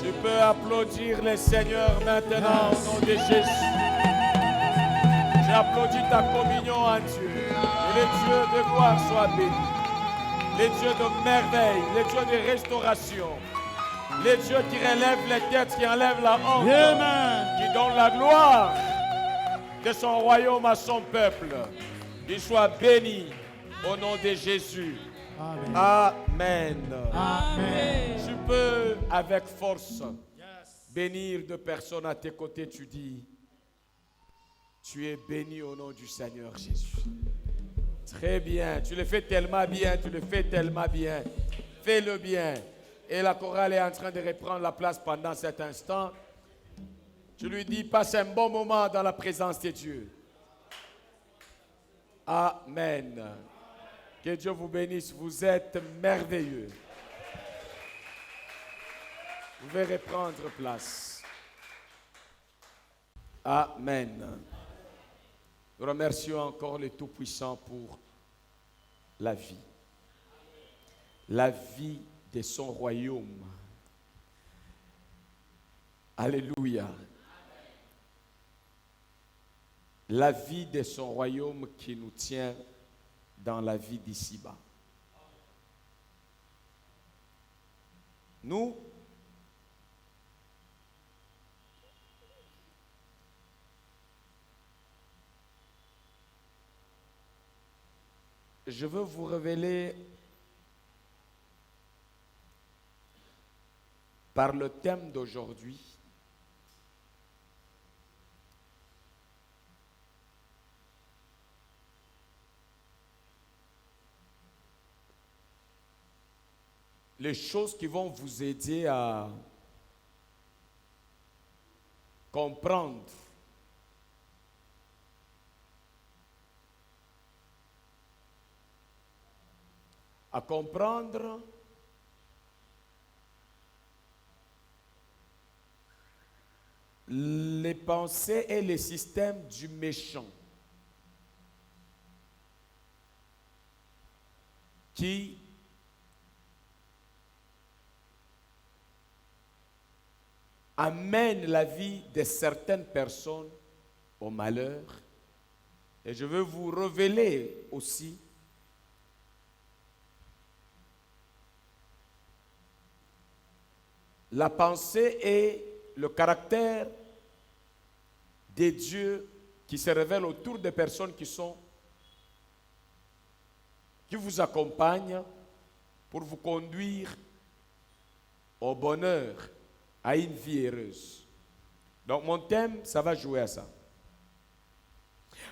Tu peux applaudir les seigneurs maintenant au nom de Jésus. J'applaudis ta communion en Dieu. Et les dieux de gloire soient bénis. Les dieux de merveille, les dieux de restauration. Les dieux qui relèvent les têtes, qui enlèvent la honte. Amen. Qui donnent la gloire de son royaume à son peuple. Qu'il soit béni au nom de Jésus. Amen. Amen. Amen. Tu peux avec force bénir deux personnes à tes côtés. Tu dis, tu es béni au nom du Seigneur Jésus. Très bien. Tu le fais tellement bien. Tu le fais tellement bien. Fais-le bien. Et la chorale est en train de reprendre la place pendant cet instant. Tu lui dis, passe un bon moment dans la présence de Dieu. Amen. Que Dieu vous bénisse. Vous êtes merveilleux. Vous pouvez reprendre place. Amen. Nous remercions encore le Tout-Puissant pour la vie. La vie de son royaume. Alléluia. La vie de son royaume qui nous tient dans la vie d'ici-bas. Nous, je veux vous révéler par le thème d'aujourd'hui les choses qui vont vous aider à comprendre les pensées et les systèmes du méchant qui amène la vie de certaines personnes au malheur. Et je veux vous révéler aussi la pensée et le caractère des dieux qui se révèlent autour des personnes qui vous accompagnent pour vous conduire au bonheur, à une vie heureuse. Donc mon thème, ça va jouer à ça.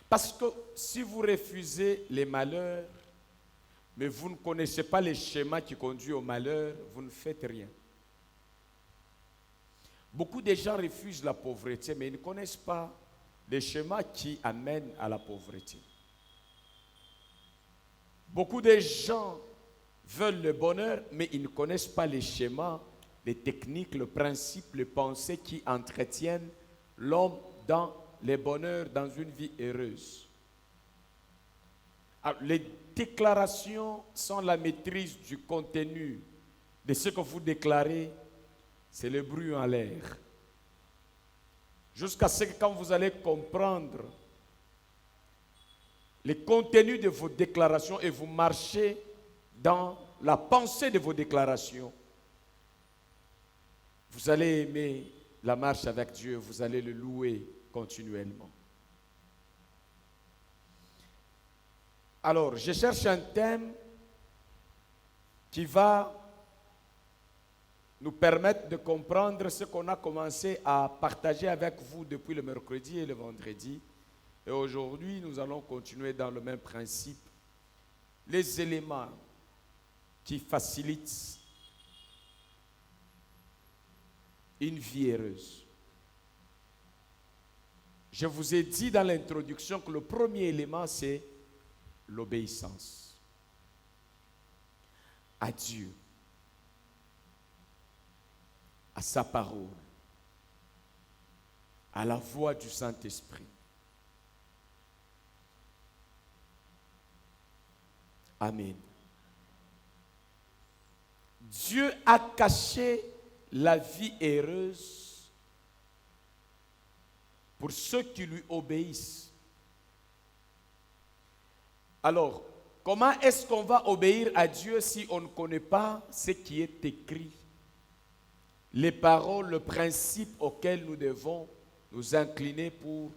Parce que si vous refusez les malheurs, mais vous ne connaissez pas les schémas qui conduisent au malheur, vous ne faites rien. Beaucoup de gens refusent la pauvreté, mais ils ne connaissent pas les schémas qui amènent à la pauvreté. Beaucoup de gens veulent le bonheur, mais ils ne connaissent pas les schémas, les techniques, le principe, les pensées qui entretiennent l'homme dans le bonheur, dans une vie heureuse. Alors, les déclarations sont la maîtrise du contenu de ce que vous déclarez, c'est le bruit en l'air. Jusqu'à ce que quand vous allez comprendre le contenu de vos déclarations et vous marchez dans la pensée de vos déclarations, vous allez aimer la marche avec Dieu, vous allez le louer continuellement. Alors, je cherche un thème qui va nous permettre de comprendre ce qu'on a commencé à partager avec vous depuis le mercredi et le vendredi. Et aujourd'hui, nous allons continuer dans le même principe. Les éléments qui facilitent une vie heureuse. Je vous ai dit dans l'introduction que le premier élément, c'est l'obéissance à Dieu, à sa parole, à la voix du Saint-Esprit. Amen. Dieu a caché la vie est heureuse pour ceux qui lui obéissent. Alors, comment est-ce qu'on va obéir à Dieu si on ne connaît pas ce qui est écrit? Les paroles, le principe auquel nous devons nous incliner pour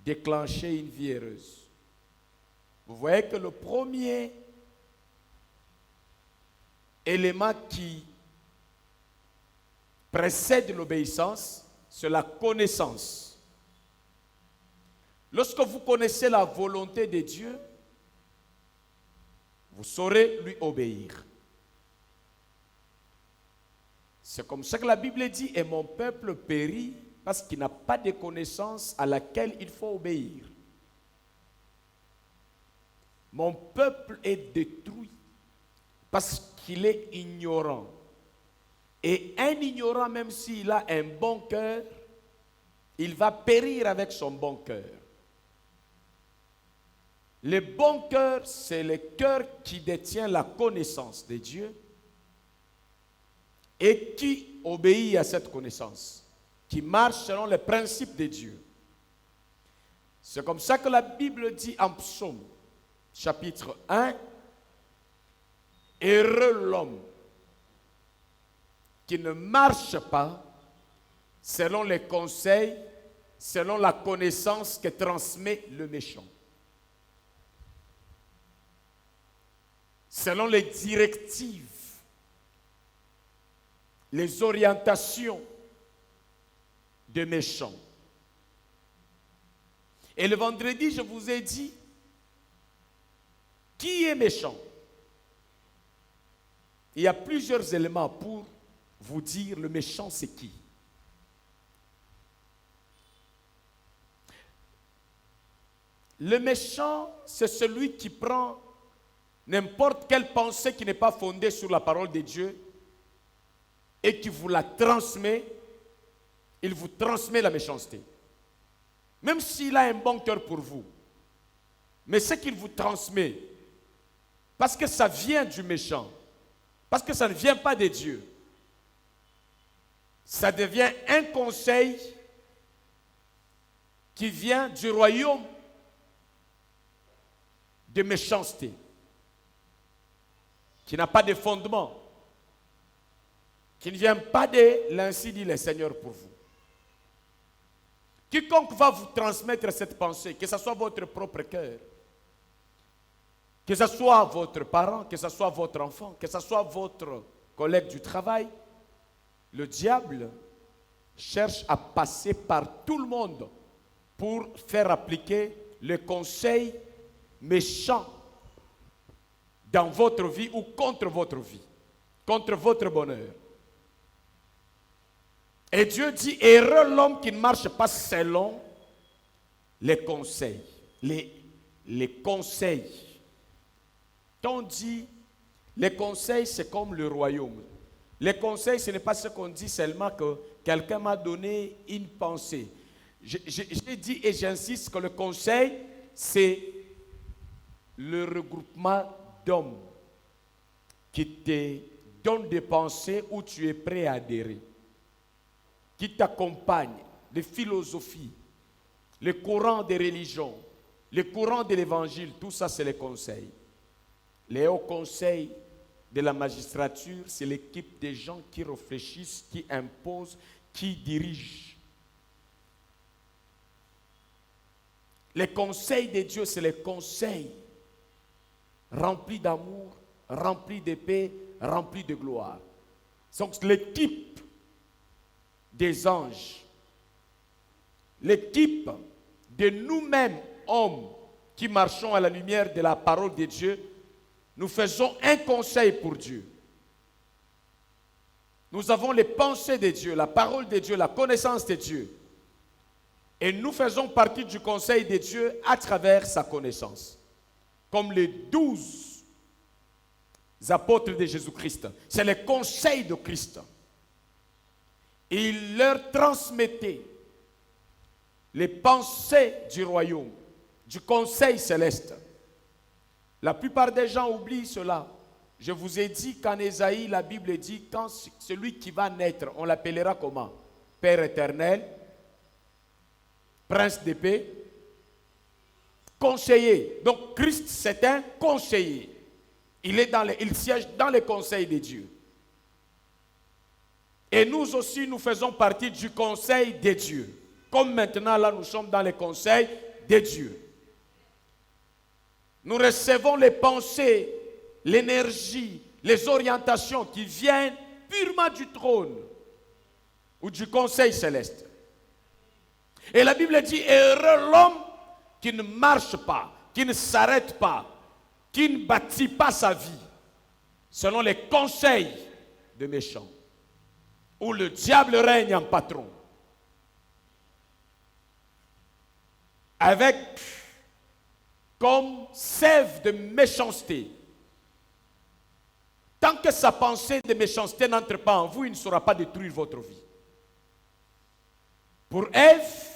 déclencher une vie heureuse. Vous voyez que le premier élément qui précède l'obéissance, c'est la connaissance. Lorsque vous connaissez la volonté de Dieu, vous saurez lui obéir. C'est comme ça que la Bible dit, et mon peuple périt parce qu'il n'a pas de connaissance à laquelle il faut obéir. Mon peuple est détruit parce qu'il est ignorant. Et un ignorant, même s'il a un bon cœur, il va périr avec son bon cœur. Le bon cœur, c'est le cœur qui détient la connaissance de Dieu et qui obéit à cette connaissance, qui marche selon les principes de Dieu. C'est comme ça que la Bible dit en Psaume, chapitre 1, « Heureux l'homme qui ne marche pas selon les conseils, selon la connaissance que transmet le méchant. Selon les directives, les orientations des méchants. » Et le vendredi, je vous ai dit, qui est méchant? Il y a plusieurs éléments pour vous dire le méchant c'est qui. Le méchant, c'est celui qui prend n'importe quelle pensée qui n'est pas fondée sur la parole de Dieu et qui vous la transmet, il vous transmet la méchanceté. Même s'il a un bon cœur pour vous, mais ce qu'il vous transmet, parce que ça vient du méchant, parce que ça ne vient pas de Dieu, ça devient un conseil qui vient du royaume de méchanceté, qui n'a pas de fondement, qui ne vient pas de l'ainsi dit le Seigneur pour vous. Quiconque va vous transmettre cette pensée, que ce soit votre propre cœur, que ce soit votre parent, que ce soit votre enfant, que ce soit votre collègue du travail, le diable cherche à passer par tout le monde pour faire appliquer le conseil méchant dans votre vie ou contre votre vie, contre votre bonheur. Et Dieu dit, heureux l'homme qui ne marche pas selon les conseils. Les conseils. Quand on dit, les conseils, c'est comme le royaume. Les conseils, ce n'est pas ce qu'on dit seulement que quelqu'un m'a donné une pensée. J'ai dit et j'insiste que le conseil, c'est le regroupement d'hommes qui te donnent des pensées où tu es prêt à adhérer, qui t'accompagnent, les philosophies, les courants des religions, les courants de l'évangile, tout ça c'est les conseils. Les hauts conseils de la magistrature, c'est l'équipe des gens qui réfléchissent, qui imposent, qui dirigent. Les conseils de Dieu, c'est les conseils remplis d'amour, remplis de paix, remplis de gloire. Donc l'équipe des anges, l'équipe de nous-mêmes, hommes, qui marchons à la lumière de la parole de Dieu, nous faisons un conseil pour Dieu. Nous avons les pensées de Dieu, la parole de Dieu, la connaissance de Dieu. Et nous faisons partie du conseil de Dieu à travers sa connaissance. Comme les 12 apôtres de Jésus-Christ. C'est le conseil de Christ. Il leur transmettait les pensées du royaume, du conseil céleste. La plupart des gens oublient cela. Je vous ai dit qu'en Ésaïe, la Bible dit, quand celui qui va naître, on l'appellera comment? Père éternel, prince de paix, conseiller. Donc Christ, c'est un conseiller. Il siège dans les conseils de Dieu. Et nous aussi, nous faisons partie du conseil de Dieu. Comme maintenant, là, nous sommes dans les conseils de Dieu. Nous recevons les pensées, l'énergie, les orientations qui viennent purement du trône ou du conseil céleste. Et la Bible dit, heureux l'homme qui ne marche pas, qui ne s'arrête pas, qui ne bâtit pas sa vie selon les conseils de méchants, où le diable règne en patron, avec comme sève de méchanceté. Tant que sa pensée de méchanceté n'entre pas en vous, il ne saura pas détruire votre vie. Pour Ève,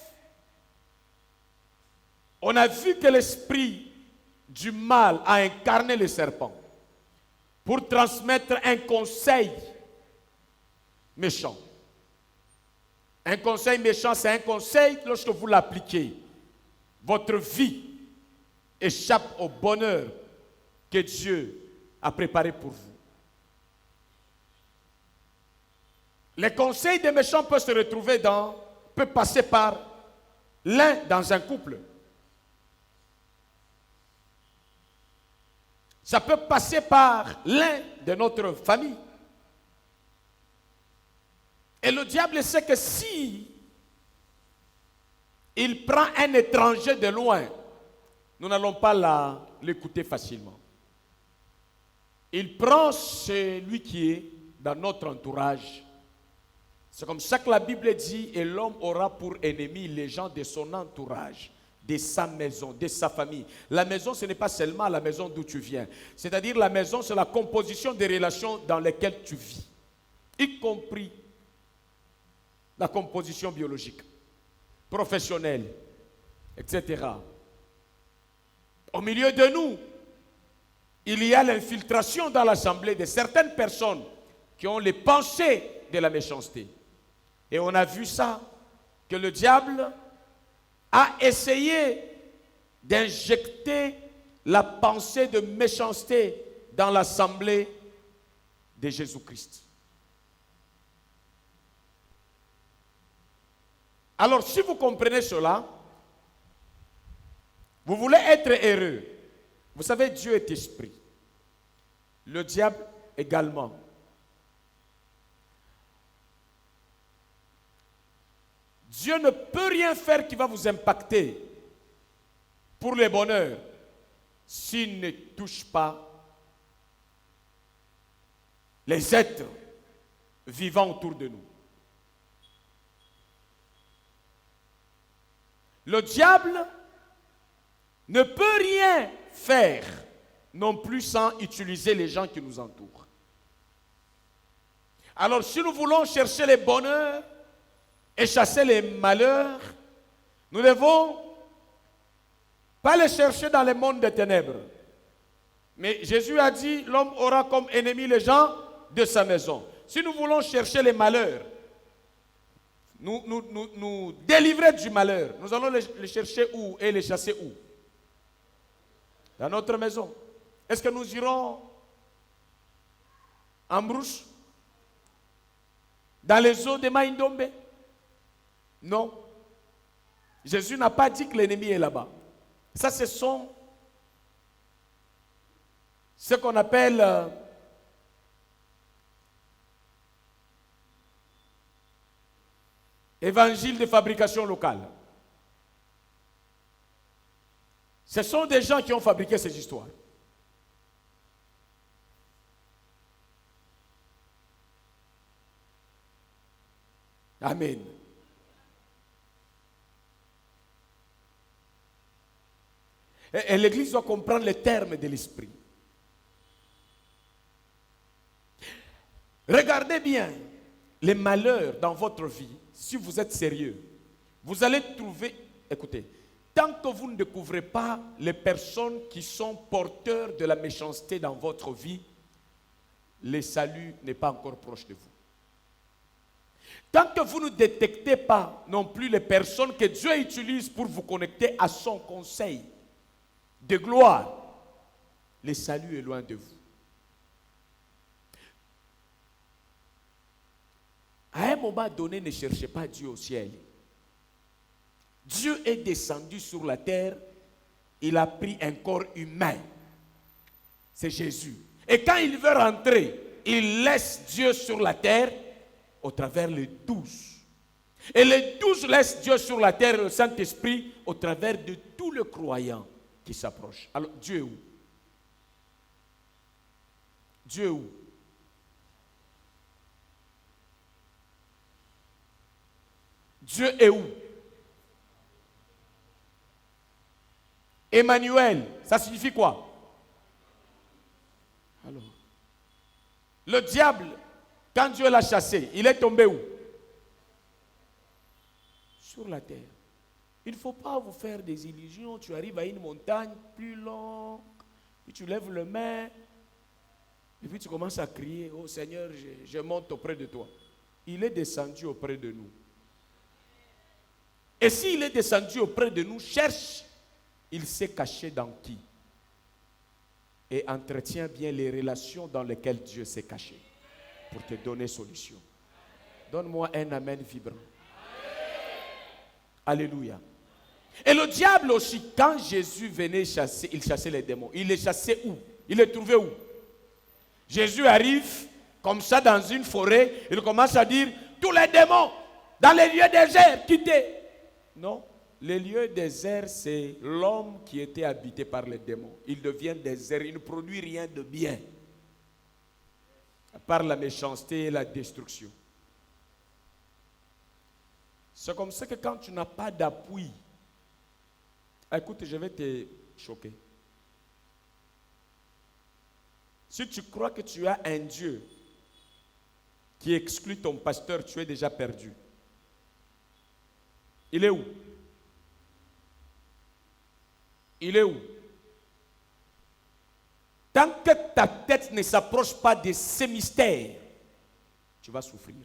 on a vu que l'esprit du mal a incarné le serpent pour transmettre un conseil méchant. Un conseil méchant, c'est un conseil que lorsque vous l'appliquez, votre vie échappe au bonheur que Dieu a préparé pour vous. Les conseils des méchants peuvent se retrouver peuvent passer par l'un dans un couple. Ça peut passer par l'un de notre famille. Et le diable sait que si il prend un étranger de loin, nous n'allons pas l'écouter facilement. Il prend celui qui est dans notre entourage. C'est comme ça que la Bible dit, et l'homme aura pour ennemi les gens de son entourage, de sa maison, de sa famille. La maison, ce n'est pas seulement la maison d'où tu viens. C'est-à-dire la maison, c'est la composition des relations dans lesquelles tu vis, y compris la composition biologique, professionnelle, etc. Au milieu de nous, il y a l'infiltration dans l'assemblée de certaines personnes qui ont les pensées de la méchanceté. Et on a vu ça, que le diable a essayé d'injecter la pensée de méchanceté dans l'assemblée de Jésus-Christ. Alors, si vous comprenez cela, vous voulez être heureux. Vous savez, Dieu est esprit. Le diable également. Dieu ne peut rien faire qui va vous impacter pour le bonheur s'il ne touche pas les êtres vivant autour de nous. Le diable ne peut rien faire non plus sans utiliser les gens qui nous entourent. Alors si nous voulons chercher le bonheur et chasser les malheurs, nous ne devons pas les chercher dans le monde des ténèbres. Mais Jésus a dit, l'homme aura comme ennemi les gens de sa maison. Si nous voulons chercher les malheurs, nous délivrer du malheur, nous allons les chercher où et les chasser où? Dans notre maison. Est-ce que nous irons en brousse? Dans les eaux de Maïndombe? Non. Jésus n'a pas dit que l'ennemi est là-bas. Ça, ce sont ce qu'on appelle évangile de fabrication locale. Ce sont des gens qui ont fabriqué ces histoires. Amen. Et l'Église doit comprendre les termes de l'esprit. Regardez bien les malheurs dans votre vie. Si vous êtes sérieux, vous allez trouver, écoutez, tant que vous ne découvrez pas les personnes qui sont porteurs de la méchanceté dans votre vie, le salut n'est pas encore proche de vous. Tant que vous ne détectez pas non plus les personnes que Dieu utilise pour vous connecter à son conseil de gloire, le salut est loin de vous. À un moment donné, ne cherchez pas Dieu au ciel. Dieu est descendu sur la terre, il a pris un corps humain. C'est Jésus. Et quand il veut rentrer, il laisse Dieu sur la terre au travers les 12. Et les 12 laissent Dieu sur la terre et le Saint-Esprit au travers de tous les croyants qui s'approchent. Alors, Dieu est où? Dieu est où? Dieu est où? Emmanuel, ça signifie quoi? Alors, le diable, quand Dieu l'a chassé, il est tombé où? Sur la terre. Il ne faut pas vous faire des illusions. Tu arrives à une montagne plus longue, puis tu lèves les mains, et puis tu commences à crier, oh Seigneur, je monte auprès de toi. Il est descendu auprès de nous. Et s'il est descendu auprès de nous, cherche, il s'est caché dans qui? Et entretient bien les relations dans lesquelles Dieu s'est caché pour te donner solution. Donne-moi un amen vibrant. Alléluia. Et le diable aussi, quand Jésus venait chasser, il chassait les démons. Il les chassait où? Il les trouvait où? Jésus arrive comme ça dans une forêt, il commence à dire, tous les démons dans les lieux déserts, quittez. Non, les lieux déserts, c'est l'homme qui était habité par les démons. Il devient désert, il ne produit rien de bien, à part la méchanceté et la destruction. C'est comme ça que quand tu n'as pas d'appui, écoute, je vais te choquer. Si tu crois que tu as un Dieu qui exclut ton pasteur, tu es déjà perdu. Il est où? Il est où? Tant que ta tête ne s'approche pas de ces mystères, tu vas souffrir.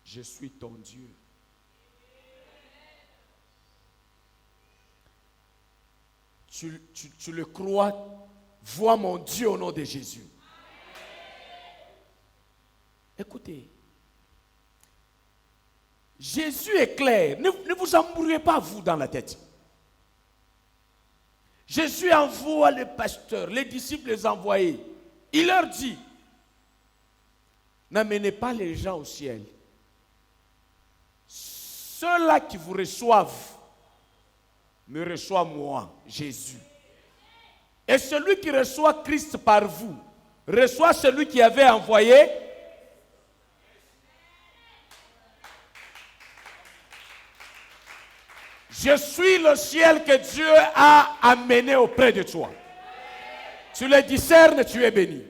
Je suis ton Dieu. Tu le crois? Vois mon Dieu au nom de Jésus. Écoutez, Jésus est clair. Ne vous embrouillez pas, vous, dans la tête. Jésus envoie les pasteurs, les disciples les envoyés. Il leur dit, n'amenez pas les gens au ciel. Ceux-là qui vous reçoivent, me reçoivent moi, Jésus. Et celui qui reçoit Christ par vous, reçoit celui qui avait envoyé. Je suis le ciel que Dieu a amené auprès de toi. Tu le discernes, tu es béni.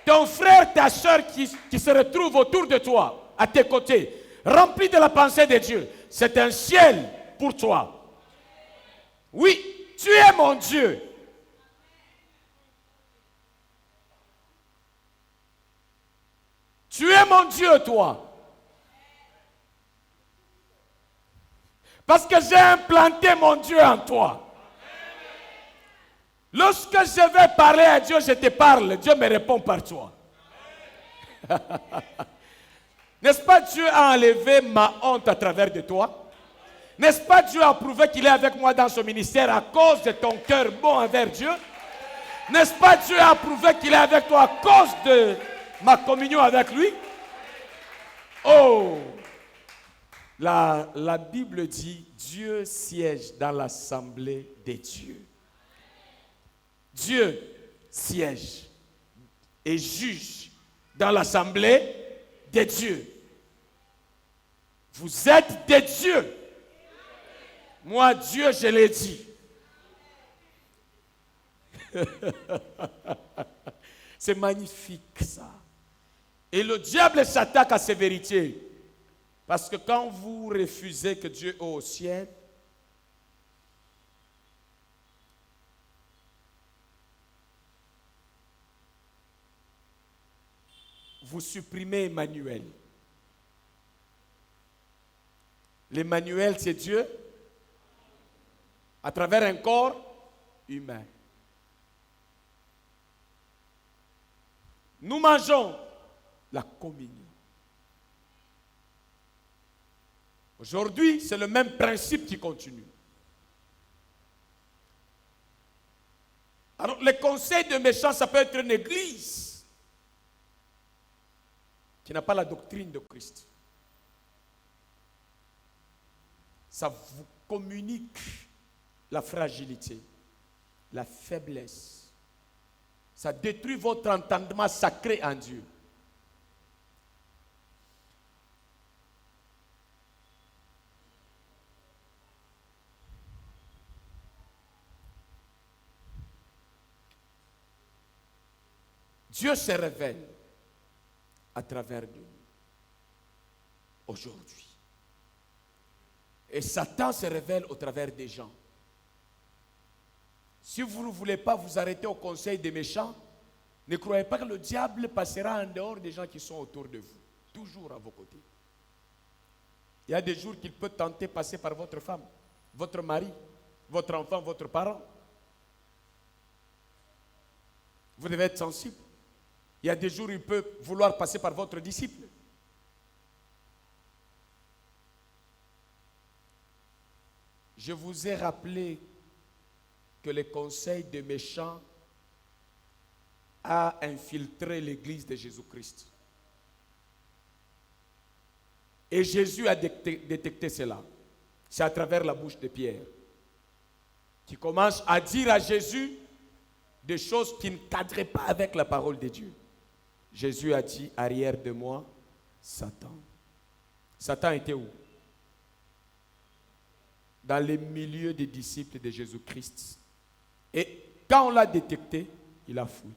Ton frère, ta soeur qui se retrouve autour de toi, à tes côtés, rempli de la pensée de Dieu, c'est un ciel pour toi. Oui, tu es mon Dieu. Tu es mon Dieu, toi. Parce que j'ai implanté mon Dieu en toi. Lorsque je vais parler à Dieu, je te parle. Dieu me répond par toi. N'est-ce pas Dieu a enlevé ma honte à travers de toi? N'est-ce pas Dieu a prouvé qu'il est avec moi dans ce ministère à cause de ton cœur bon envers Dieu? N'est-ce pas Dieu a prouvé qu'il est avec toi à cause de ma communion avec lui? Oh! La Bible dit, Dieu siège dans l'assemblée des dieux. Dieu siège et juge dans l'assemblée des dieux. Vous êtes des dieux. Moi, Dieu, je l'ai dit. C'est magnifique ça. Et le diable s'attaque à ces vérités. Parce que quand vous refusez que Dieu est au ciel, vous supprimez Emmanuel. L'Emmanuel, c'est Dieu à travers un corps humain. Nous mangeons la communion. Aujourd'hui, c'est le même principe qui continue. Alors, les conseils de méchants, ça peut être une église qui n'a pas la doctrine de Christ. Ça vous communique la fragilité, la faiblesse. Ça détruit votre entendement sacré en Dieu. Dieu se révèle à travers nous aujourd'hui. Et Satan se révèle au travers des gens. Si vous ne voulez pas vous arrêter au conseil des méchants, ne croyez pas que le diable passera en dehors des gens qui sont autour de vous, toujours à vos côtés. Il y a des jours qu'il peut tenter de passer par votre femme, votre mari, votre enfant, votre parent. Vous devez être sensible. Il y a des jours où il peut vouloir passer par votre disciple. Je vous ai rappelé que le conseil des méchants a infiltré l'église de Jésus-Christ. Et Jésus a détecté cela. C'est à travers la bouche de Pierre, qui commence à dire à Jésus des choses qui ne cadraient pas avec la parole de Dieu. Jésus a dit, arrière de moi, Satan. Satan était où? Dans les milieux des disciples de Jésus-Christ. Et quand on l'a détecté, il a fui.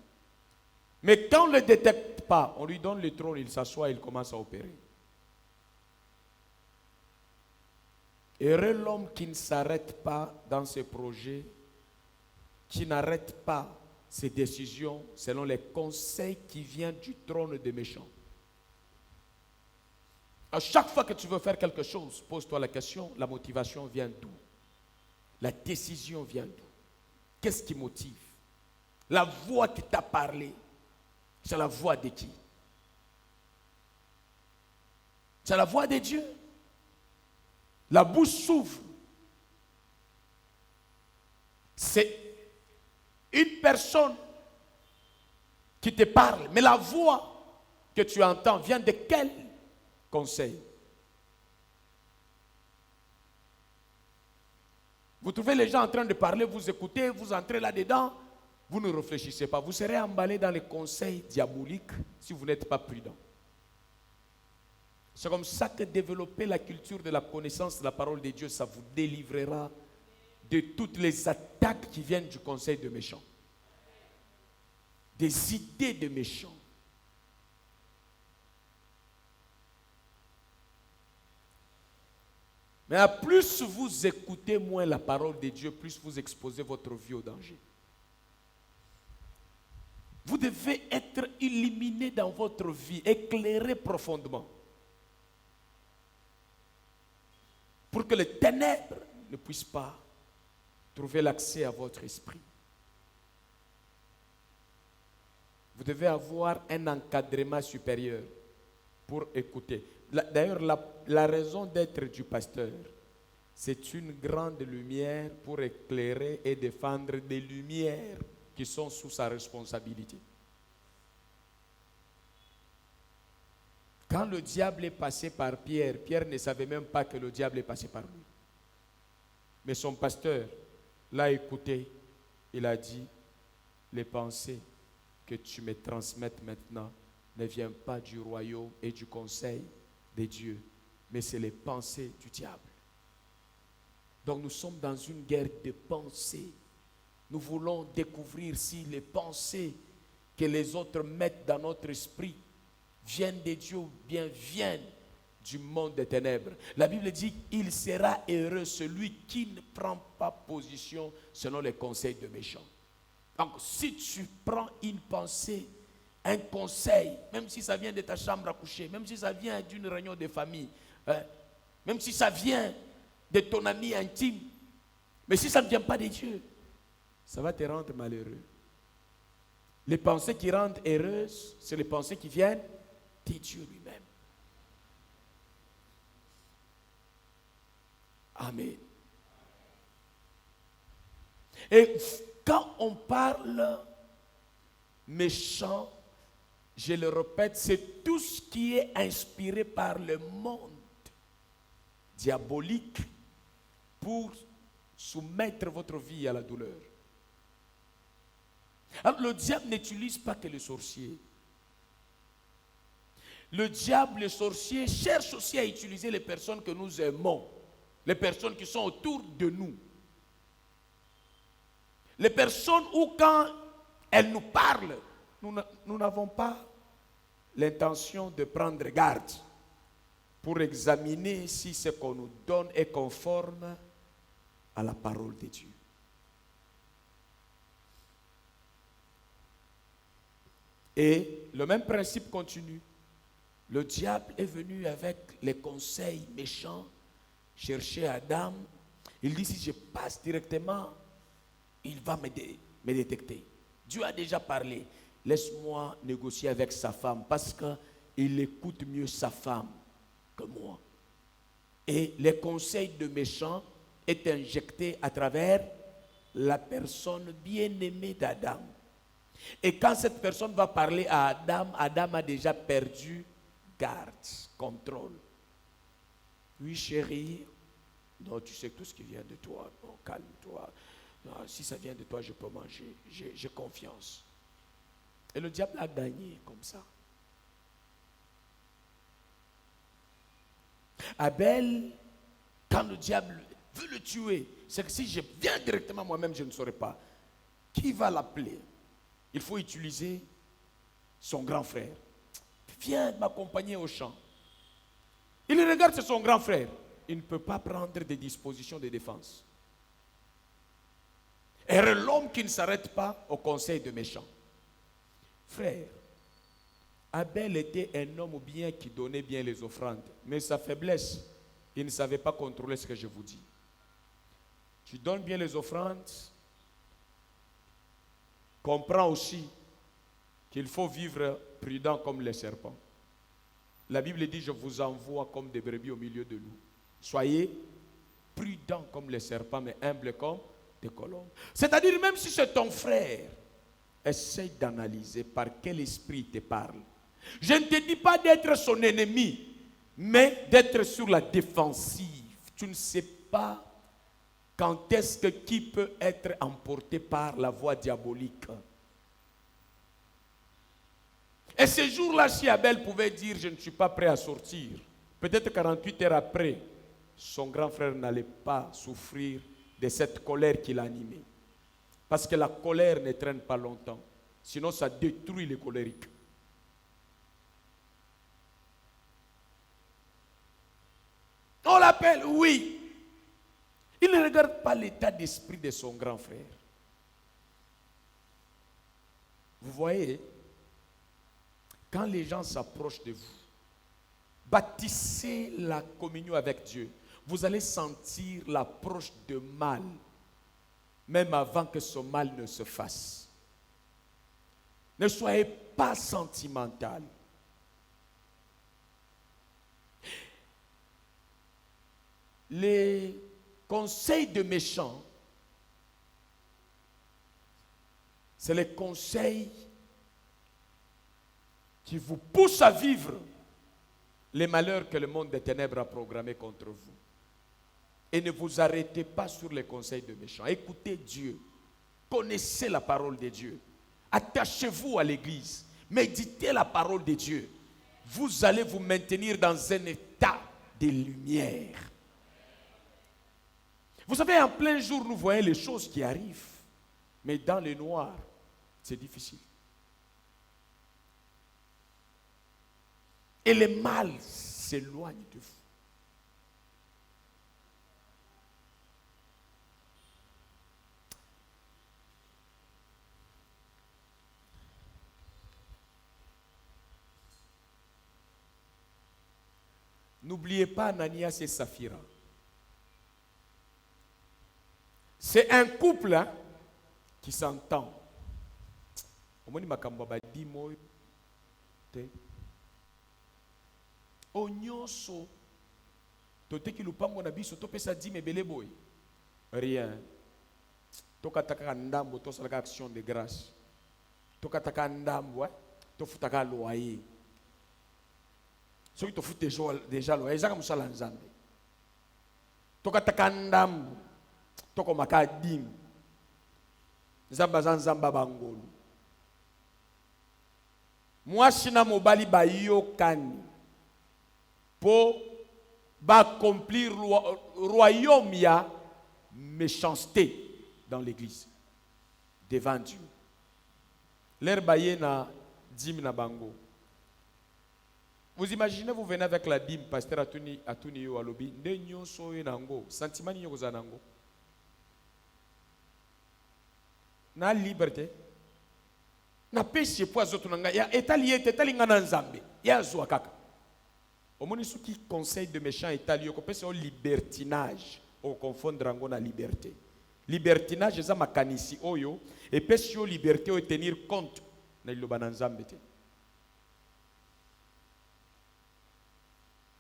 Mais quand on ne le détecte pas, on lui donne le trône, il s'assoit, il commence à opérer. Heureux l'homme qui ne s'arrête pas dans ses projets, qui n'arrête pas ses décisions selon les conseils qui viennent du trône des méchants. À chaque fois que tu veux faire quelque chose, pose-toi la question, la motivation vient d'où? La décision vient d'où? Qu'est-ce qui motive? La voix qui t'a parlé, c'est la voix de qui? C'est la voix de Dieu. La bouche s'ouvre. C'est une personne qui te parle, mais la voix que tu entends vient de quel conseil? Vous trouvez les gens en train de parler, vous écoutez, vous entrez là-dedans, vous ne réfléchissez pas. Vous serez emballé dans les conseils diaboliques si vous n'êtes pas prudent. C'est comme ça que développer la culture de la connaissance de la parole de Dieu, ça vous délivrera de toutes les attaques qui viennent du conseil de méchants. Des idées de méchants. Mais à plus vous écoutez moins la parole de Dieu, plus vous exposez votre vie au danger. Vous devez être illuminé dans votre vie, éclairé profondément. Pour que les ténèbres ne puissent pas trouver l'accès à votre esprit. Vous devez avoir un encadrement supérieur pour écouter. D'ailleurs, la raison d'être du pasteur, c'est une grande lumière pour éclairer et défendre des lumières qui sont sous sa responsabilité. Quand le diable est passé par Pierre, Pierre ne savait même pas que le diable est passé par lui. Mais son pasteur l'a écouté. Il a dit, les pensées que tu me transmettes maintenant ne viennent pas du royaume et du conseil de Dieu, mais c'est les pensées du diable. Donc nous sommes dans une guerre de pensées. Nous voulons découvrir si les pensées que les autres mettent dans notre esprit viennent de Dieu ou bien viennent du monde des ténèbres. La Bible dit, il sera heureux celui qui ne prend pas position selon les conseils de méchants. Donc, si tu prends une pensée, un conseil, même si ça vient de ta chambre à coucher, même si ça vient d'une réunion de famille, même si ça vient de ton ami intime, mais si ça ne vient pas de Dieu, ça va te rendre malheureux. Les pensées qui rendent heureuses, c'est les pensées qui viennent de Dieu lui-même. Amen. Et quand on parle méchant, je le répète, c'est tout ce qui est inspiré par le monde diabolique pour soumettre votre vie à la douleur. Alors, le diable n'utilise pas que les sorciers. Le diable, les sorciers, cherchent aussi à utiliser les personnes que nous aimons, les personnes qui sont autour de nous. Les personnes où quand elles nous parlent, nous n'avons pas l'intention de prendre garde pour examiner si ce qu'on nous donne est conforme à la parole de Dieu. Et le même principe continue. Le diable est venu avec les conseils méchants, chercher Adam. Il dit, si je passe directement, il va me détecter. Dieu a déjà parlé. Laisse-moi négocier avec sa femme parce qu'il écoute mieux sa femme que moi. Et les conseils de méchants est injecté à travers la personne bien-aimée d'Adam. Et quand cette personne va parler à Adam, Adam a déjà perdu garde, contrôle. Oui, chérie, non, tu sais que tout ce qui vient de toi, non, calme-toi. Non, si ça vient de toi, je peux manger. J'ai confiance. Et le diable a gagné comme ça. Abel, quand le diable veut le tuer, c'est que si je viens directement moi-même, je ne saurais pas. Qui va l'appeler? Il faut utiliser son grand frère. Viens m'accompagner au champ. Il regarde, c'est son grand frère. Il ne peut pas prendre des dispositions de défense. Et l'homme qui ne s'arrête pas au conseil de méchants. Frère, Abel était un homme bien qui donnait bien les offrandes. Mais sa faiblesse, il ne savait pas contrôler ce que je vous dis. Tu donnes bien les offrandes. Comprends aussi qu'il faut vivre prudent comme les serpents. La Bible dit, je vous envoie comme des brebis au milieu de loups. Soyez prudents comme les serpents, mais humbles comme des colombes. C'est-à-dire, même si c'est ton frère, essaye d'analyser par quel esprit il te parle. Je ne te dis pas d'être son ennemi, mais d'être sur la défensive. Tu ne sais pas quand est-ce que qui peut être emporté par la voie diabolique. Et ce jour-là, si Abel pouvait dire, je ne suis pas prêt à sortir, peut-être 48 heures après, son grand frère n'allait pas souffrir de cette colère qui l'animait. Parce que la colère ne traîne pas longtemps. Sinon, ça détruit les colériques. On l'appelle, oui. Il ne regarde pas l'état d'esprit de son grand frère. Vous voyez, quand les gens s'approchent de vous, bâtissez la communion avec Dieu. Vous allez sentir l'approche de mal, même avant que ce mal ne se fasse. Ne soyez pas sentimental. Les conseils de méchants, c'est les conseils qui vous poussent à vivre les malheurs que le monde des ténèbres a programmés contre vous. Et ne vous arrêtez pas sur les conseils de méchants. Écoutez Dieu. Connaissez la parole de Dieu. Attachez-vous à l'église. Méditez la parole de Dieu. Vous allez vous maintenir dans un état de lumière. Vous savez, en plein jour, nous voyons les choses qui arrivent. Mais dans le noir, c'est difficile. Et le mal s'éloigne de vous. N'oubliez pas Ananias et Saphira. C'est un couple qui s'entend. Omoni makambo ba di moyo te. Onyoso toteki lupango na biso topesa di mebele boy. Rien. Tokataka ndambo tosalaka action de grâce. Tokataka ndambo tofutaka loyer. Ceux qui te foutent déjà loyer, ils ont comme ça l'ensemble. Tokataka ndambo tokomaka dim. Zamba zamba bangolo. Moi sina mobali ba yokani pour accomplir royaume ya méchanceté dans l'église devant Dieu. L'air baillé na dîme na bango. Vous imaginez, vous venez avec la dîme, pasteur Atuni yo alobi, ndenyo so nango, sentiment ni yoza nango. Na liberté. Na péché po azoto nanga ya etali ngana nzambe. Ya zo kaka. Omoni sou qui conseil de méchant etali yo ko pese o libertinage, o confondre ngo na liberté. Libertinage eza makanisi oyo et pese yo liberté o tenir compte na iloba na nzambe te.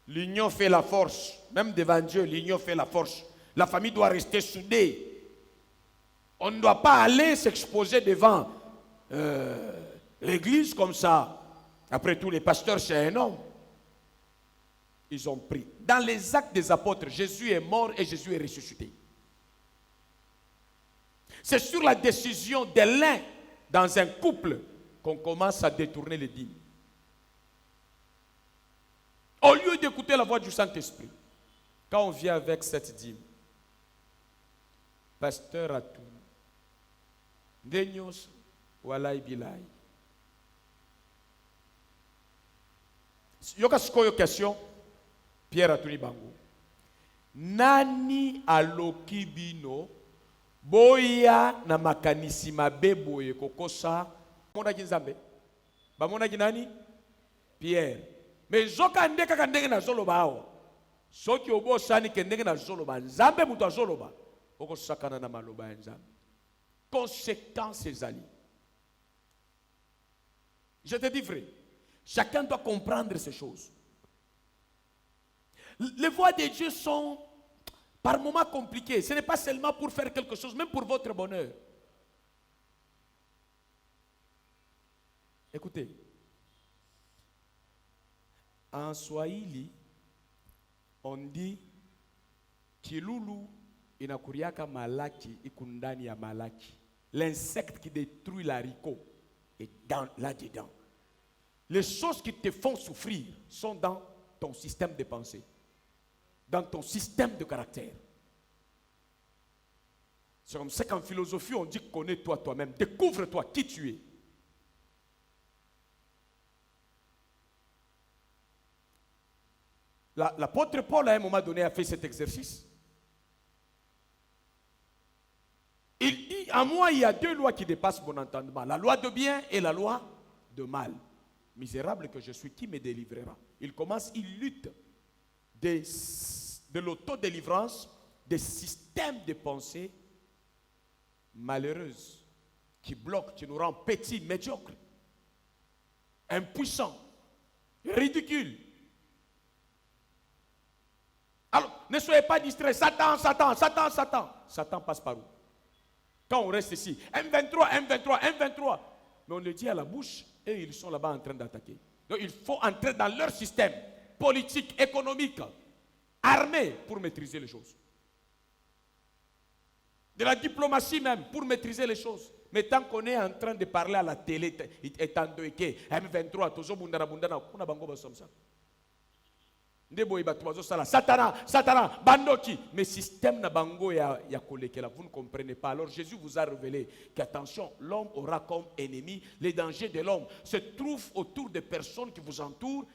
L'union fait la force. Même devant Dieu, l'union fait la force. La famille doit rester soudée. On ne doit pas aller s'exposer devant l'église comme ça. Après tout, les pasteurs, c'est un homme. Ils ont pris. Dans les actes des apôtres, Jésus est mort et Jésus est ressuscité. C'est sur la décision de l'un dans un couple qu'on commence à détourner les dîmes. Au lieu d'écouter la voix du Saint-Esprit, quand on vient avec cette dîme, pasteur Atou, Ndenyos, Walai Bilai. Yoka sikoyo question, Pierre Atouni Bango. Nani aloki bino, boya na makanisi mabe boye kokosa, bamona kinzambe, bamona kinani? Pierre. Mais zoka ndeka kandenge na zoloba awa. Soki obo sani kendenge na zoloba nzambe muto zoloba. Oko sakana na maloba ya nzambe. Conséquences ezali. Je te dis vrai. Chacun doit comprendre ces choses. Les voies de Dieu sont par moments compliquées. Ce n'est pas seulement pour faire quelque chose, même pour votre bonheur. Écoutez. En Swahili, on dit kilulu inakuriaka malaki ikundani ya malaki. L'insecte qui détruit l'haricot est là-dedans. Les choses qui te font souffrir sont dans ton système de pensée, dans ton système de caractère. C'est comme ça qu'en philosophie, on dit connais-toi toi-même, découvre-toi qui tu es. L'apôtre Paul, à un moment donné, a fait cet exercice. Il dit, à moi, il y a deux lois qui dépassent mon entendement. La loi de bien et la loi de mal. Misérable que je suis, qui me délivrera? Il commence, il lutte de l'autodélivrance, des systèmes de pensée malheureuses qui bloquent, qui nous rendent petits, médiocres, impuissants, ridicules. Alors, ne soyez pas distraits. Satan, Satan, Satan, Satan. Satan passe par où? Quand on reste ici, M23, M23, M23. Mais on le dit à la bouche et ils sont là-bas en train d'attaquer. Donc il faut entrer dans leur système politique, économique, armé pour maîtriser les choses. De la diplomatie même pour maîtriser les choses. Mais tant qu'on est en train de parler à la télé, étant donné que M23, toujours bundana bundana, on a bango comme ça. Satana, Satana, Bandoki. Mais système na bango ya kolekela, vous ne comprenez pas. Alors Jésus vous a révélé qu'attention, l'homme aura comme ennemi, les dangers de l'homme se trouvent autour des personnes qui vous entourent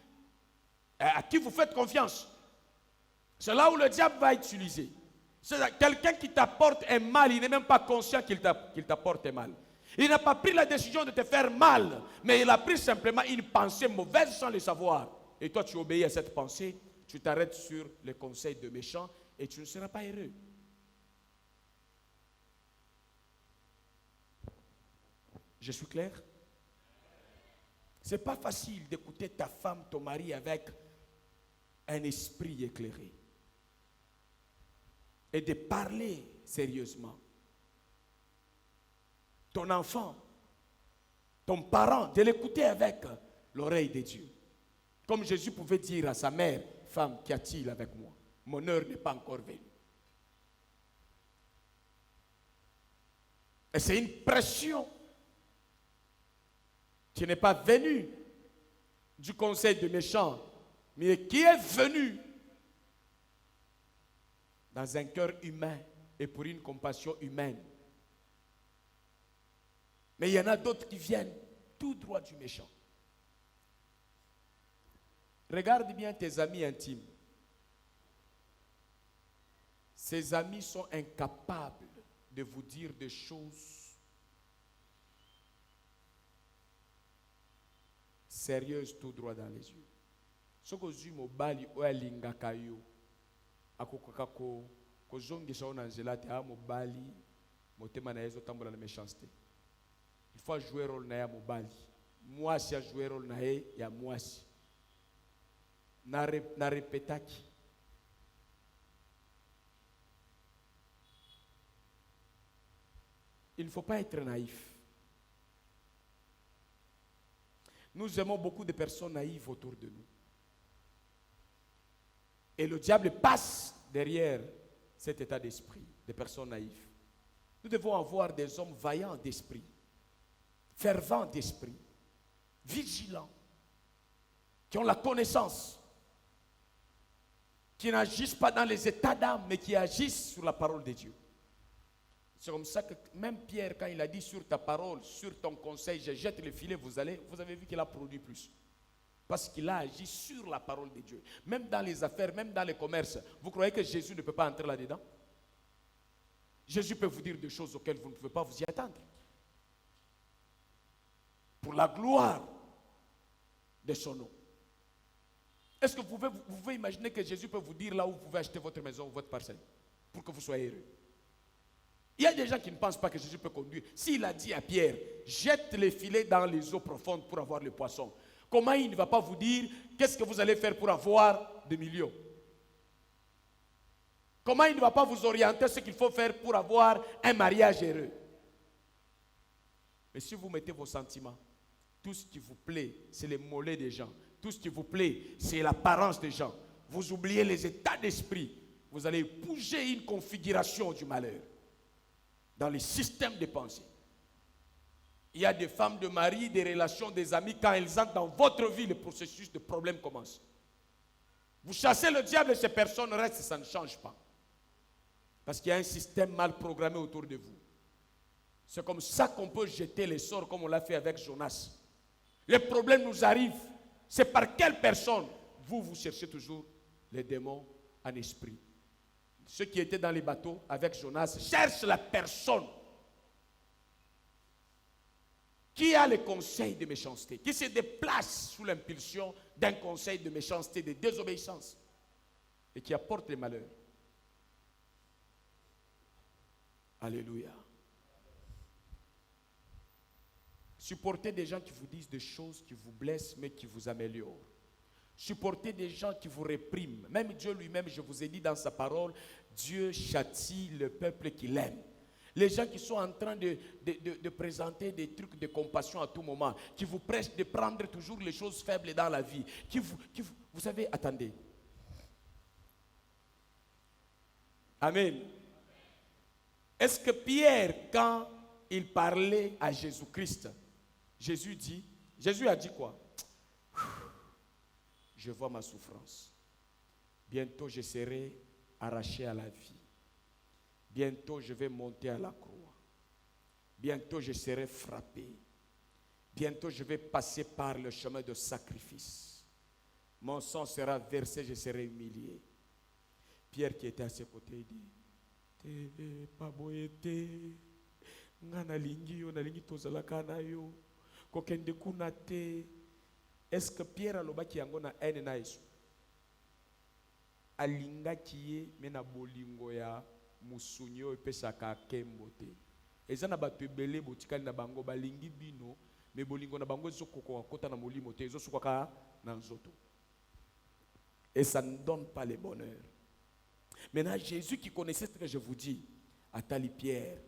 À qui vous faites confiance? C'est là où le diable va utiliser. C'est quelqu'un qui t'apporte un mal, il n'est même pas conscient qu'il t'apporte un mal. Il n'a pas pris la décision de te faire mal, mais il a pris simplement une pensée mauvaise sans le savoir. Et toi, tu obéis à cette pensée, tu t'arrêtes sur les conseils de méchants et tu ne seras pas heureux. Je suis clair? Ce n'est pas facile d'écouter ta femme, ton mari avec un esprit éclairé. Et de parler sérieusement. Ton enfant, ton parent, de l'écouter avec l'oreille de Dieu. Comme Jésus pouvait dire à sa mère, femme, qu'y a-t-il avec moi? Mon heure n'est pas encore venue. Et c'est une pression qui n'est pas venue du conseil de méchants, mais qui est venue dans un cœur humain et pour une compassion humaine. Mais il y en a d'autres qui viennent tout droit du méchant. Regarde bien tes amis intimes. Ces amis sont incapables de vous dire des choses sérieuses tout droit dans les yeux. Ce que je mobali oyalinga yo akokaka ko zongisa ona nzela te a mobali motema na yezo tambola na méchanceté. Il faut jouer rôle na ya mobali. Mwasi a jouer rôle na ye ya mwasi. Na répétaki. Il ne faut pas être naïf. Nous aimons beaucoup de personnes naïves autour de nous. Et le diable passe derrière cet état d'esprit, des personnes naïves. Nous devons avoir des hommes vaillants d'esprit, fervents d'esprit, vigilants, qui ont la connaissance, qui n'agissent pas dans les états d'âme, mais qui agissent sur la parole de Dieu. C'est comme ça que même Pierre, quand il a dit sur ta parole, sur ton conseil, je jette le filet, vous avez vu qu'il a produit plus. Parce qu'il a agi sur la parole de Dieu. Même dans les affaires, même dans les commerces. Vous croyez que Jésus ne peut pas entrer là-dedans? Jésus peut vous dire des choses auxquelles vous ne pouvez pas vous y attendre. Pour la gloire de son nom. Est-ce que vous pouvez imaginer que Jésus peut vous dire là où vous pouvez acheter votre maison ou votre parcelle pour que vous soyez heureux? Il y a des gens qui ne pensent pas que Jésus peut conduire. S'il a dit à Pierre, jette les filets dans les eaux profondes pour avoir le poisson, comment il ne va pas vous dire, qu'est-ce que vous allez faire pour avoir des millions? Comment il ne va pas vous orienter ce qu'il faut faire pour avoir un mariage heureux? Mais si vous mettez vos sentiments, tout ce qui vous plaît, c'est les mollets des gens. Tout ce qui vous plaît, c'est l'apparence des gens. Vous oubliez les états d'esprit. Vous allez bouger une configuration du malheur dans les systèmes de pensée. Il y a des femmes, de maris, des relations, des amis. Quand elles entrent dans votre vie, le processus de problème commence. Vous chassez le diable et ces personnes restent, ça ne change pas. Parce qu'il y a un système mal programmé autour de vous. C'est comme ça qu'on peut jeter les sorts comme on l'a fait avec Jonas. Les problèmes nous arrivent. C'est par quelle personne? Vous cherchez toujours les démons en esprit. Ceux qui étaient dans les bateaux avec Jonas cherchent la personne qui a les conseils de méchanceté, qui se déplace sous l'impulsion d'un conseil de méchanceté, de désobéissance, et qui apporte les malheurs. Alléluia. Supportez des gens qui vous disent des choses qui vous blessent, mais qui vous améliorent. Supportez des gens qui vous répriment. Même Dieu lui-même, je vous ai dit dans sa parole, Dieu châtie le peuple qu'il aime. Les gens qui sont en train de présenter des trucs de compassion à tout moment, qui vous pressent de prendre toujours les choses faibles dans la vie, vous savez, attendez. Amen. Est-ce que Pierre, quand il parlait à Jésus-Christ, Jésus a dit quoi? Je vois ma souffrance. Bientôt je serai arraché à la vie. Bientôt je vais monter à la croix. Bientôt je serai frappé. Bientôt je vais passer par le chemin de sacrifice. mon sang sera versé, je serai humilié. Pierre qui était à ses côtés dit, te pas boyete, ngana lingi yo na lingi tozalaka na yo, kokende kuna te. Est-ce que Pierre alobaki yango na haine na Yesu? Alingaki ye mena bolingo ya musunyo epesaka kembo te. Eza na bato ebele botikali na bango balingi bino, me bolingo na bango ezokokoka kota na molimo te, ezosukaka na nzoto. Et ça ne donne pas le bonheur. Maintenant, Jésus qui connaissait ce que je vous dis, Atali Pierre,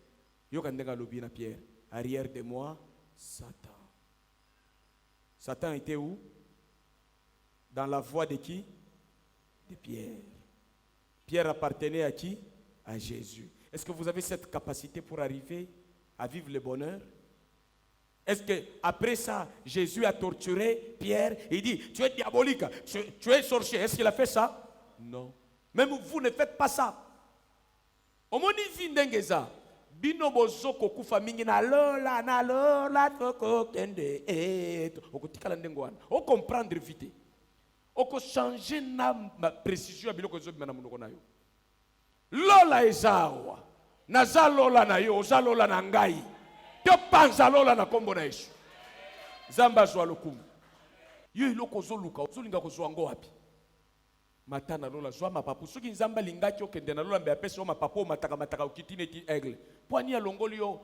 Yokandenga lobi na Pierre, arrière de moi, Satan. Satan était où? Dans la voie de qui? De Pierre. Pierre appartenait à qui? À Jésus. Est-ce que vous avez cette capacité pour arriver à vivre le bonheur? Est-ce que après ça, Jésus a torturé Pierre? Il dit, tu es diabolique, tu es sorcier. Est-ce qu'il a fait ça? Non. Même vous ne faites pas ça. Omoni vindengeza. Bino bozoko kufa mingi na lola toko kende okotikala ndengwana. O comprendre vite. Oko changer na précision biloko ezobima na munoko na yo. Lola ezawa. Naza lola na yo, oza lola na ngai. Te panza lola na kombo na Yesu. Zamba zwa lokumu. Yo iloko ozoluka, ozolinga kozwa ngo wapi? Matana lola zwa mapapu. Soki nzamba lingaki okende na lola mbe apesi yo mapapu mataka okitine ti aigle. Poani ya longoli yo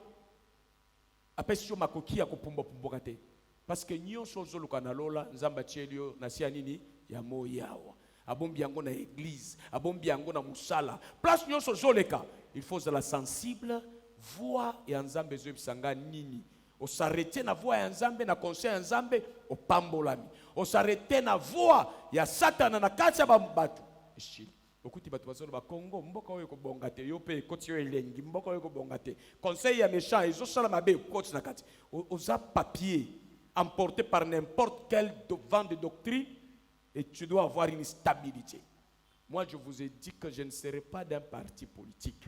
apesi yo makoki ya kopumba te. Parce que nyonso ozoluka na lola nzamba tieli yo na sia nini ya moyawa. Abombi yango na église, abombi yango na musala. Place nyonso zoleka, il faut être sensible, voix ya nzambe ezobisanga nini. O s'arrêter na voix ya nzambe na conseil ya nzambe o pambolami. O s'arrêter na voix ya Satan na kati ya batu. Eshili. Okuti batu bazolo ba Congo mboka oyo ko bongate yo pe koti yo elengi mboka oyo ko bongate. Conseil ya méchant ezo sala mabe koti na kati. Oza papier emporté par n'importe quel vent de doctrine. Et tu dois avoir une stabilité. Moi, je vous ai dit que je ne serai pas d'un parti politique.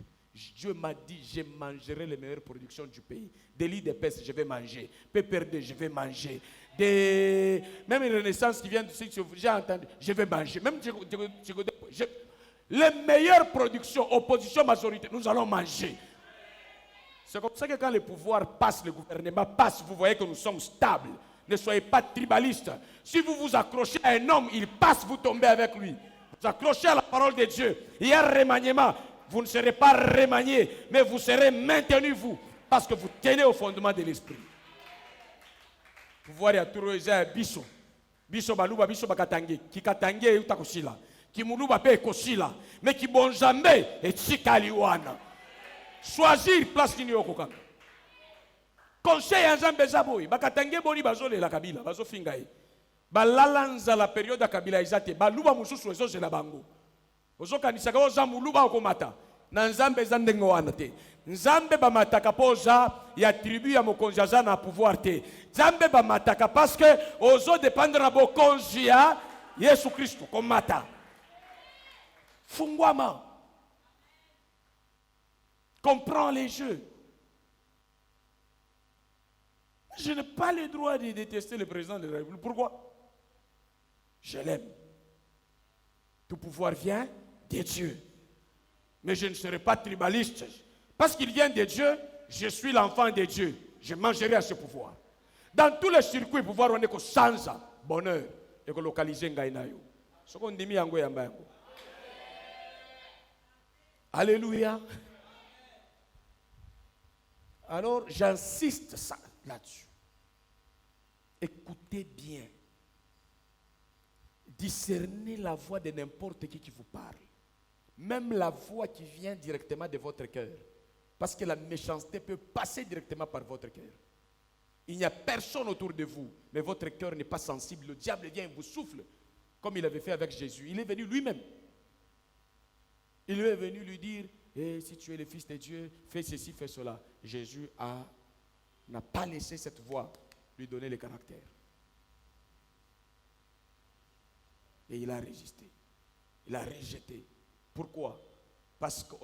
Dieu m'a dit, je mangerai les meilleures productions du pays. Des lits d'épaisse, je vais manger. PPRD, je vais manger. Même une Renaissance qui vient de ce que j'ai entendu, je vais manger. Même les meilleures productions, opposition, majorité, nous allons manger. C'est comme ça que quand le pouvoir passe, le gouvernement passe, vous voyez que nous sommes stables. Ne soyez pas tribaliste. Si vous vous accrochez à un homme, il passe, vous tombez avec lui. Vous accrochez à la parole de Dieu. Il y a un remaniement. Vous ne serez pas remanié, mais vous serez maintenu, vous. Parce que vous tenez au fondement de l'esprit. Vous voyez, il y a biso. Biso baluba, biso bakatange. Ki katange utakoshila. Ki muluba pe koshila. Mais ki bonjambe et chikaliwana. Choisir place qui n'y a aucun. Conseil à Nzambe zaboyi bakatange boni bazole la kabila bazo fingai balalanza la période ya kabila izate baluba mususu ezo la bango ozo kanisa ka oza muluba okomata na Nzambe zandengo wana te Nzambe ba mataka poza ya tribu ya mokonzi aza na pouvoir te Nzambe ba mataka parce que ozo dépendre na bokonzi ya Yesu Kristo komata fungwama comprends les jeux. Je n'ai pas le droit de détester le président de la République. Pourquoi? Je l'aime. Tout pouvoir vient de Dieu. Mais je ne serai pas tribaliste. Parce qu'il vient de Dieu, je suis l'enfant de Dieu. Je mangerai à ce pouvoir. Dans tous les circuits, pouvoir, on est que sans bonheur. Et que localiser ngainayo. Ce qu'on dit, alléluia. Alors, j'insiste là-dessus. Écoutez bien. Discernez la voix de n'importe qui vous parle. Même la voix qui vient directement de votre cœur. Parce que la méchanceté peut passer directement par votre cœur. Il n'y a personne autour de vous, mais votre cœur n'est pas sensible. Le diable vient et vous souffle, comme il avait fait avec Jésus. Il est venu lui-même. Il est venu lui dire, si tu es le Fils de Dieu, fais ceci, fais cela. Jésus n'a pas laissé cette voix lui donner le caractère. Et il a résisté. Il a rejeté. Pourquoi? Parce que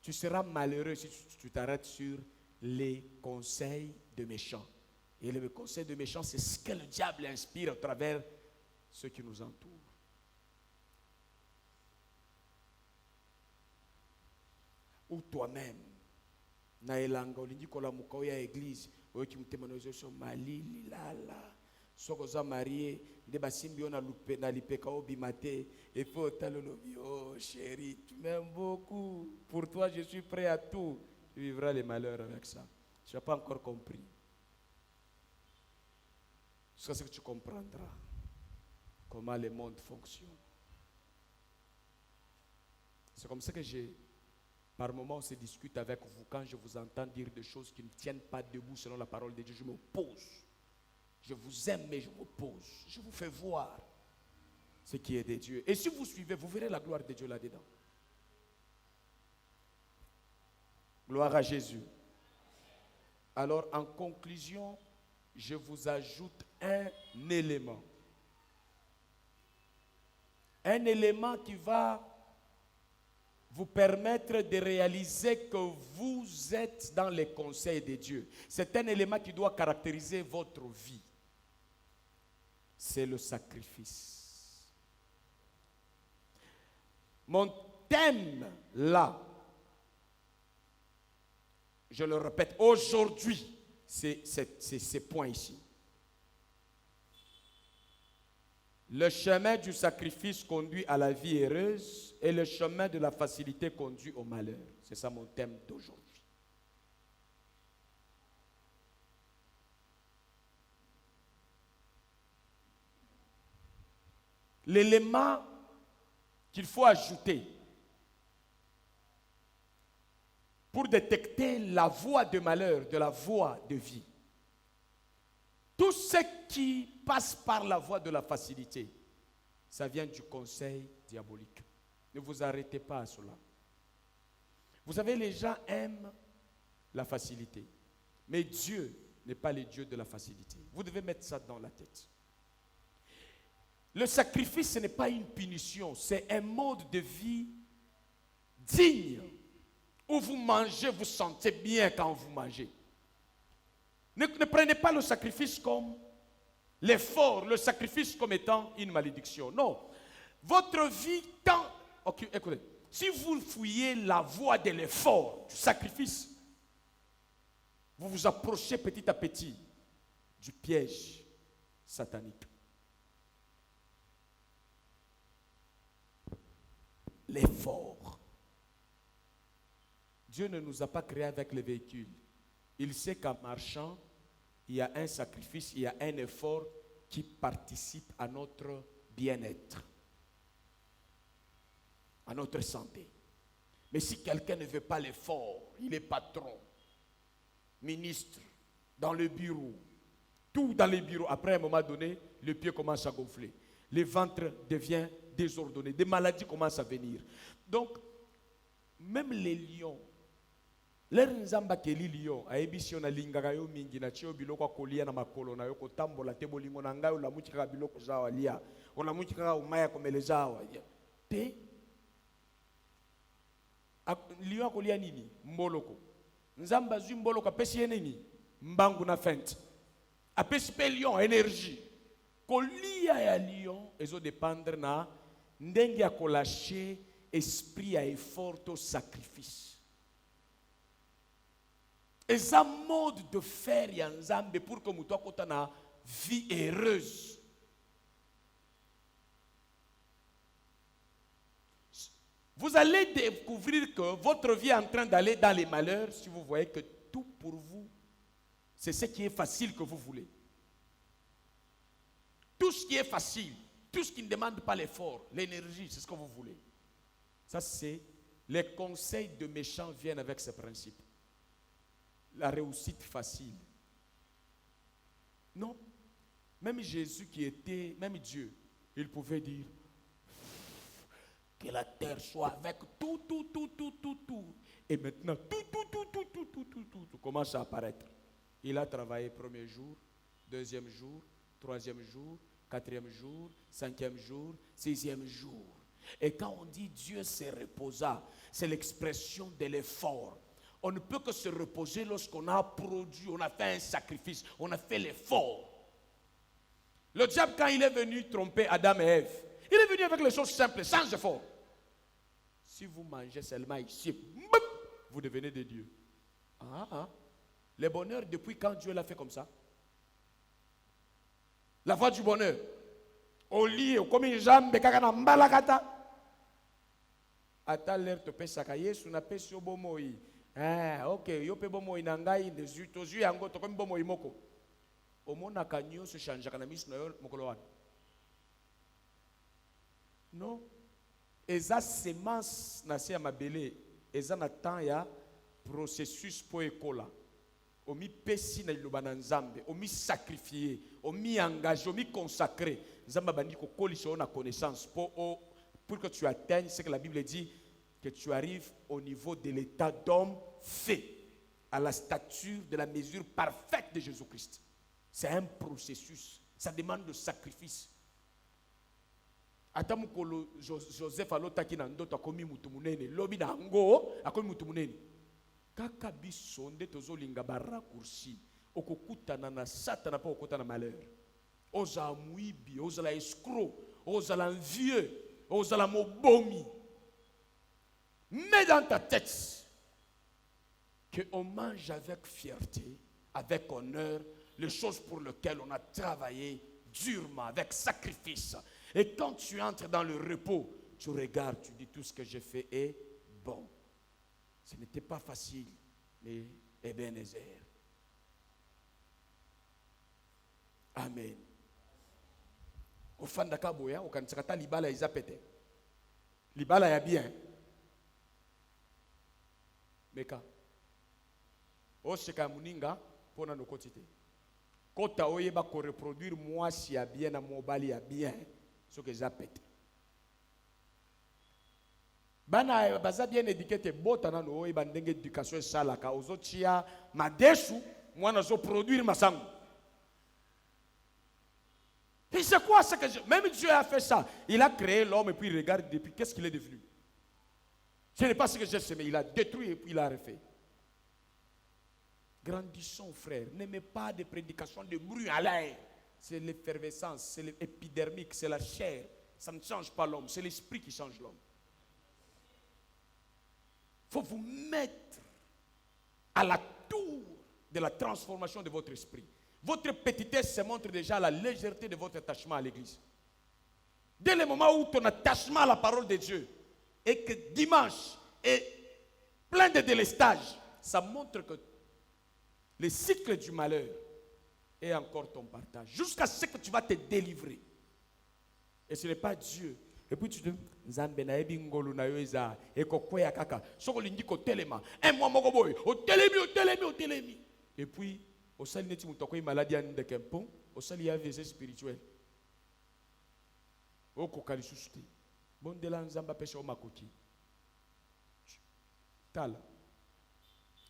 tu seras malheureux si tu t'arrêtes sur les conseils de méchants. Et le conseil de méchants, c'est ce que le diable inspire à travers ceux qui nous entourent. Ou toi-même, na elanga olingi kolamuka oya église, oyoki mutema na ozo malili lala. Soko za marié, nde basimbi ona lupe na lipeka obima te, et puis otalolobi, oh chérie, tu m'aimes beaucoup, pour toi je suis prêt à tout. Tu vivras les malheurs avec ça. Tu n'as pas encore compris. C'est ce que tu comprendras, comment le monde fonctionne. C'est comme ça que par moments, on se discute avec vous. Quand je vous entends dire des choses qui ne tiennent pas debout selon la parole de Dieu, je m'oppose. Je vous aime, mais je m'oppose. Je vous fais voir ce qui est de Dieu. Et si vous suivez, vous verrez la gloire de Dieu là-dedans. Gloire à Jésus. Alors, en conclusion, je vous ajoute un élément. Un élément qui va vous permettre de réaliser que vous êtes dans les conseils de Dieu. C'est un élément qui doit caractériser votre vie. C'est le sacrifice. Mon thème là, je le répète, aujourd'hui, c'est ce point ici. Le chemin du sacrifice conduit à la vie heureuse et le chemin de la facilité conduit au malheur. C'est ça mon thème d'aujourd'hui. L'élément qu'il faut ajouter pour détecter la voie de malheur de la voie de vie. Tout ce qui passe par la voie de la facilité, ça vient du conseil diabolique. Ne vous arrêtez pas à cela. Vous savez, les gens aiment la facilité. Mais Dieu n'est pas le Dieu de la facilité. Vous devez mettre ça dans la tête. Le sacrifice, ce n'est pas une punition, c'est un mode de vie digne. Où vous mangez, vous sentez bien quand vous mangez. Ne prenez pas le sacrifice comme l'effort, le sacrifice comme étant une malédiction. Non. Votre vie tend... Ok, écoutez. Si vous fouillez la voie de l'effort, du sacrifice, vous vous approchez petit à petit du piège satanique. L'effort. Dieu ne nous a pas créés avec les véhicules. Il sait qu'en marchant, il y a un sacrifice, il y a un effort qui participe à notre bien-être, à notre santé. Mais si quelqu'un ne veut pas l'effort, il est patron, ministre, dans le bureau, tout dans les bureaux, après un moment donné, le pied commence à gonfler. Le ventre devient désordonné, des maladies commencent à venir. Donc, même les lions, leur nzamba keli lion ayebishi na lingaka yo mingi na chio biloko kolia na makolo na yo kotambola te bolingo na ngai la muchika biloko zawa lia ona muchika umaya komelezawa te lion kolia nini mboloko nzamba zwi mboloko apesi nini mbangu na fente apesi pe lion énergie kolia ya lion ezo dépendre na ndenge ya kolacher esprit à effort au sacrifice. Et ça mode de faire yanzambe pour que nous ayons une vie heureuse. Vous allez découvrir que votre vie est en train d'aller dans les malheurs si vous voyez que tout pour vous, c'est ce qui est facile que vous voulez. Tout ce qui est facile, tout ce qui ne demande pas l'effort, l'énergie, c'est ce que vous voulez. Ça, c'est les conseils de méchants viennent avec ce principe. La réussite facile. Non. Même Jésus qui était, même Dieu, il pouvait dire que la terre soit avec tout. Et maintenant, tout commence à apparaître. Il a travaillé premier jour, deuxième jour, troisième jour, quatrième jour, cinquième jour, sixième jour. Et quand on dit Dieu se reposa, c'est l'expression de l'effort. On ne peut que se reposer lorsqu'on a produit, on a fait un sacrifice, on a fait l'effort. Le diable, quand il est venu tromper Adam et Ève, il est venu avec les choses simples, sans effort. Si vous mangez seulement ici, vous devenez des dieux. Le bonheur, depuis quand Dieu l'a fait comme ça? La voie du bonheur. Au lit, comme une jambe, mbalakata. Ata l'air te pesaka yesu na pesi obomoi. Ok, yo pe bomoi na ngai desu tozu yango to comme bomoi moko. Omona kanyo se change kana misu na yo mokolo wana. Non. Eza semence na se ya mabele, eza na temps ya processus po ekola. Omi pesi na liloba na Nzambe, omi sacrifier, omi engagé, omi consacré. Nzamba bandi ko kolisa na connaissance pour que tu atteignes ce que la Bible dit, que tu arrives au niveau de l'état d'homme fait, à la stature de la mesure parfaite de Jésus-Christ. C'est un processus, ça demande de sacrifice. Atamukolo Joseph alotaki na ndoto akomi mutu munene, lobi na ngo akomi mutu munene. Kaka biso nde tozolinga baraccourci, okokutana na satana pa okotana malheur. Oza muibi, oza la escroc, oza l'envieux, oza la mobomi. Mets dans ta tête qu'on mange avec fierté, avec honneur, les choses pour lesquelles on a travaillé durement, avec sacrifice. Et quand tu entres dans le repos, tu regardes, tu dis tout ce que j'ai fait est bon. Ce n'était pas facile, mais Ebenezer. Amen. Au fin de Kaboya, au Kansakata, Libala ils appétaient. Libala ya bien. Meka. O seka muninga pona no kotite. Kota oyeba ko reproduire moi si ya bien na mobali ya bien, ce que j'appelle. Bana baza bien éduqué te botana no oyeba ndenge éducation salaka ozotia madeshu mwana zo produire masango. Et c'est quoi ce que même Dieu a fait ça. Il a créé l'homme et puis il regarde depuis qu'est-ce qu'il est devenu. Ce n'est pas ce que j'ai semé, il a détruit et puis il a refait. Grandissons, frères. N'aimez pas de prédications de bruit à l'air. C'est l'effervescence, c'est l'épidermique, c'est la chair. Ça ne change pas l'homme, c'est l'esprit qui change l'homme. Il faut vous mettre à la tour de la transformation de votre esprit. Votre petitesse se montre déjà la légèreté de votre attachement à l'église. Dès le moment où ton attachement à la parole de Dieu et que dimanche est plein de délestage, ça montre que le cycle du malheur est encore ton partage. Jusqu'à ce que tu vas te délivrer. Et ce n'est pas Dieu. Et puis tu te dis, Nzambe na ebi ngolu na yo eza ekokwea kaka. Soko lingi ko telema. Moi moko boy, o telemi. Et puis au sali neti mutoko maladie en de kempon, au sali ya vie spirituel. O kokali susuti. Bon de la Nzamba pêche o makoki. Tala.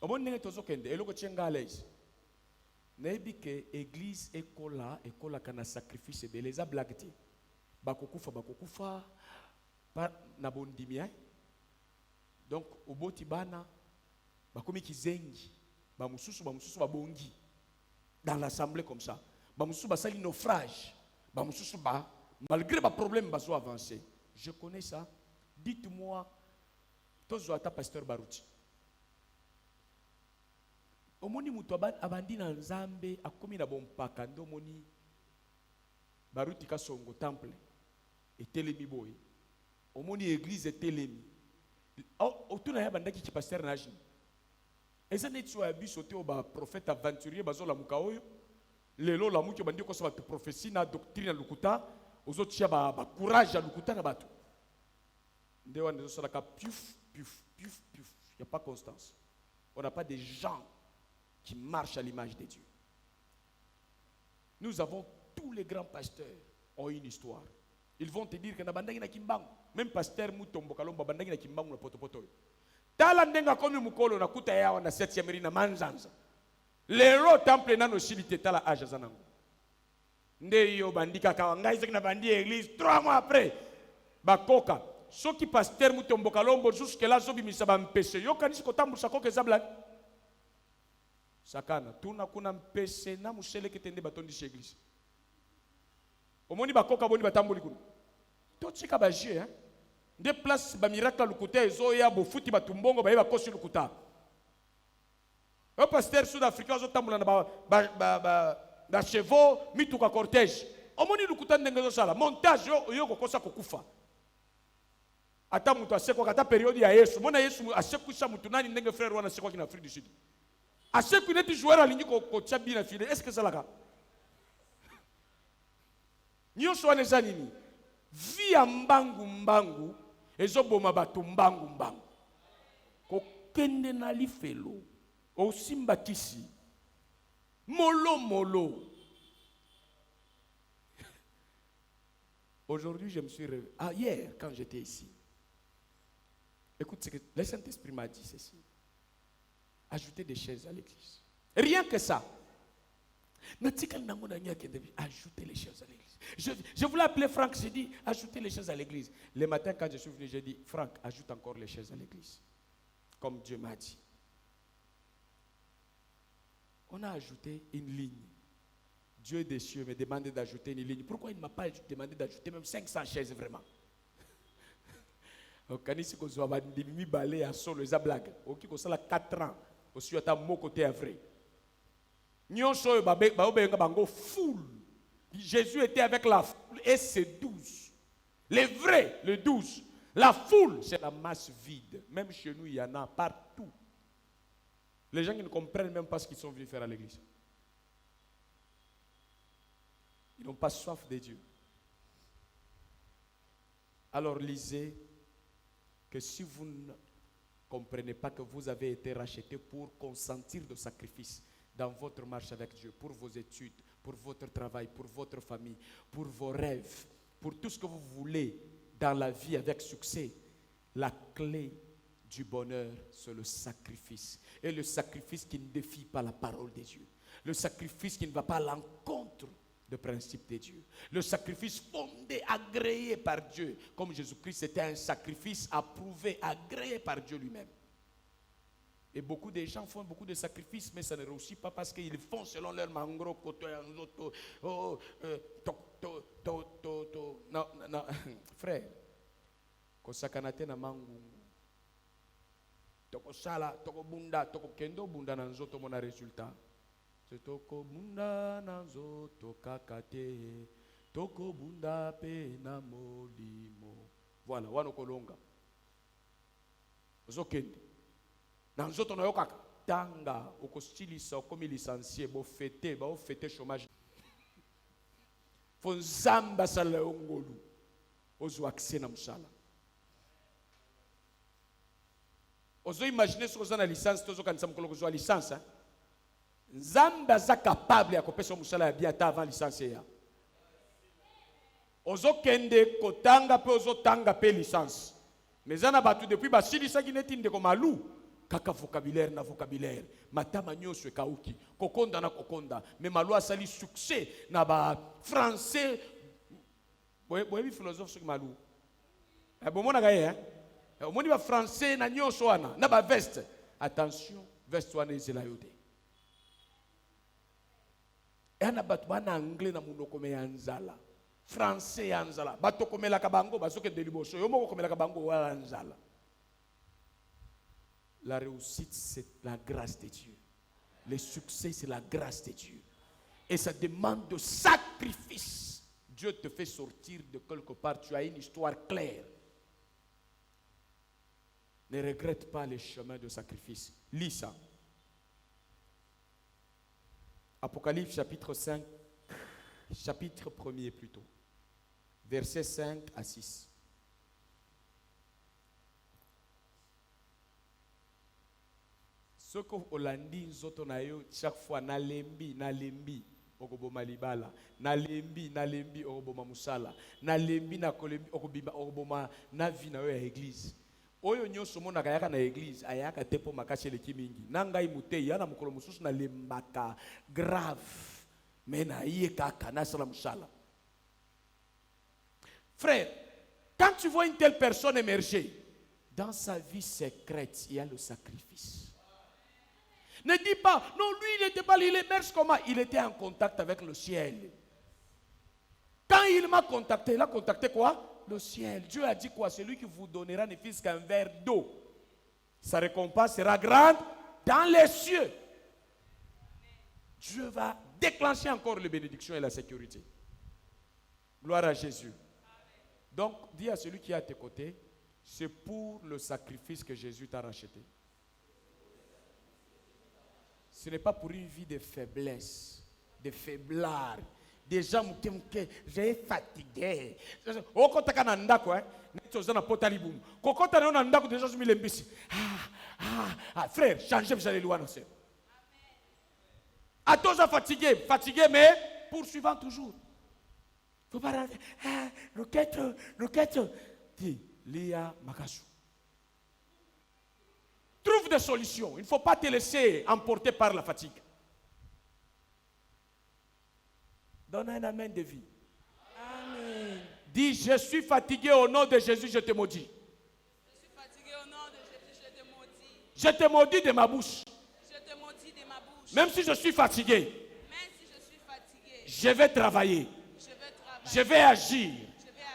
O bon nenge tozo kende eloko tchenga alaise. Nebi ke église ekola kana sacrifice beleza blagti. Bakokufa na bondimia. Donc au boti bana bakomi kizengi bamususu babongi dans l'assemblée comme ça. Bamususu basali naufrage. Bamususu ba malgré ba problème bazo avancer. Je connais ça. Dites-moi tozo ata pasteur Baruti. Omoni mutu abandi na Nzambe akomi na bompaka ndo moni Baruti Kasongo temple et telemi boy. Omoni église et telemi. Autour na bandaki ki pasteur naji. Eza netu abiso te o ba prophète aventurier bazo la mukaoyo. Lelo la muki bandi ko so ba prophétie na doctrine na lukuta, ozo tia ba courage à lukuta na bato. Ndewa ndezo sala ka puf. Il y a pas constance. On n'a pas des gens qui marchent à l'image de Dieu. Nous avons tous les grands pasteurs ont une histoire. Ils vont te dire que na bandaki na kimbangu, même pasteur Mutombo Kalomba bandaki na kimbangu na potopoto. Tala ndenga komi mukolo na kuta yao na 7e rue na Manzanza. Lero temple nano shilite tala aja zanango. Nde yo bandika ka ngai zeki na bandi église 3 mois après. Bakoka soki pasteur Mutombo Kalombo jusque là zobi misaba mpese yo kanisi kotambusa koke zabla. Sakana tuna kuna mpese na musele ketende batondi chez église. Omoni bakoka boni batamboli kuna. Totika baje hein. Des places ba miracle lukuta ezo ya bo futi batumbongo ba yeba kosi lukuta. O pasteur sud-africain zo tambola na ba chevaux mituka cortège. Omoni lukuta ndenge zo sala montage yo kokosa kokufa. Ata mutu asekwa kata periode ya Yesu. Mona Yesu asekusha mutu nani ndenge frère wana asekwa kina Afrique du Sud. Aseku ineti joueur alingi ko tchabi na file. Est-ce que ça laka? Nyonso wana eza nini? Via mbangu ezoboma bato mbangu. Kokende na lifelo. Osimba kisi. Molo. Aujourd'hui, je me suis réveillé. Hier, quand j'étais ici. Écoute, le Saint-Esprit m'a dit ceci. Ajouter des chaises à l'église. Rien que ça. Ajouter les chaises à l'église. Je voulais appeler Franck, j'ai dit, ajouter les chaises à l'église. Le matin, quand je suis venu, j'ai dit, Franck, ajoute encore les chaises à l'église. Comme Dieu m'a dit. On a ajouté une ligne. Dieu des cieux me demandait d'ajouter une ligne. Pourquoi il ne m'a pas demandé d'ajouter même 500 chaises vraiment? Quand il s'est dit balé à solo, les blagues. Ok, comme ça, 4 ans. Aussi, à mon côté vrai. Jésus était avec la foule et c'est 12. Les vrais, le 12. La foule, c'est la masse vide. Même chez nous, il y en a partout. Les gens qui ne comprennent même pas ce qu'ils sont venus faire à l'église. Ils n'ont pas soif de Dieu. Alors lisez que si vous ne comprenez pas que vous avez été racheté pour consentir de sacrifices dans votre marche avec Dieu, pour vos études, pour votre travail, pour votre famille, pour vos rêves, pour tout ce que vous voulez dans la vie avec succès, la clé du bonheur, c'est le sacrifice. Et le sacrifice qui ne défie pas la parole de Dieu. Le sacrifice qui ne va pas à l'encontre des principes de Dieu. Le sacrifice fondé, agréé par Dieu. Comme Jésus-Christ, c'était un sacrifice approuvé, agréé par Dieu lui-même. Et beaucoup de gens font beaucoup de sacrifices, mais ça ne réussit pas parce qu'ils font selon leur mangro, non, frère, kosakanate na mangu. Toko sala, toko bunda, toko kendo bunda na nzoto mona résultat. Toko bunda na nzoto kakate, toko bunda pe na molimo. Voilà, wano kolonga. Zokende. Na nzoto na yokaka tanga okostilisa okomi licencié bo fêter chômage. Fo nzamba sala ngolu. Ozo accès na musala. Ozo imaginer ce que vous avez licence, tozo kanisa mukolo ko licence. Nzamba za capable ya kopesa musala ya bien avant licence ya. Ozo kende kotanga pe ozo tanga pe licence. Mais zana batu depuis ba silisa kineti ndeko malu kaka vocabulaire na vocabulaire. Matama nyoso kauki, kokonda na kokonda, mais malu asali succès na ba français. Boyebi philosophe sur malu. Bomona gaye hein. Omoni ba français na nyoso wana na ba veste. Attention, veste wana ezela yote. Yana batu bana anglais na munoko me yanzala. Français yanzala. Bato komela kabango basoke deliboso. Yomo komela kabango wala nzala. La réussite c'est la grâce de Dieu. Le succès c'est la grâce de Dieu. Et ça demande de sacrifice. Dieu te fait sortir de quelque part. Tu as une histoire claire. Ne regrette pas les chemins de sacrifice. Lis ça. Apocalypse chapitre 5, chapitre 1er plutôt. Versets 5 à 6. Ce que Olandi nzoto na yo chaque fois nalembi okoboma libala, nalembi okoboma musala, nalembi na kolembi okoboma na vie na yo ya église. Oyo nyonso mona kayaka na église ayaka te po makasi eleki mingi. Nangai mutei yana mukolo mususu na lembaka grave. Mena iye kaka na sala musala. Frère, quand tu vois une telle personne émerger, dans sa vie secrète, il y a le sacrifice. Ne dis pas, non, lui il n'était pas, il émerge comment? Il était en contact avec le ciel. Quand il m'a contacté, il a contacté quoi? Le ciel. Dieu a dit quoi? Celui qui vous donnera ne fût-ce qu'un verre d'eau, sa récompense sera grande dans les cieux. Dieu va déclencher encore les bénédictions et la sécurité. Gloire à Jésus. Donc, dis à celui qui est à tes côtés, c'est pour le sacrifice que Jésus t'a racheté. Ce n'est pas pour une vie de faiblesse, de faiblard. Des gens qui j'ai fatigué. Oh, quand tu as un ndako, tu as un potaliboum. Quand tu as un ndako, déjà je me l'embisse. Frère, changez, vous allez loin. À tous fatigué, fatigué, mais poursuivant toujours. Il ne faut pas rentrer. Roquette. Dis, Lia Makasu. Trouve des solutions. Il ne faut pas te laisser emporter par la fatigue. Donne un amen de vie. Amen. Dis, je suis fatigué au nom de Jésus, je te maudis. Je suis fatigué au nom de Jésus, je te maudis. Je te maudis de ma bouche. Je te maudis de ma bouche. Même si je suis fatigué, Même si je suis fatigué, je vais travailler. je vais travailler. Je vais agir. Je vais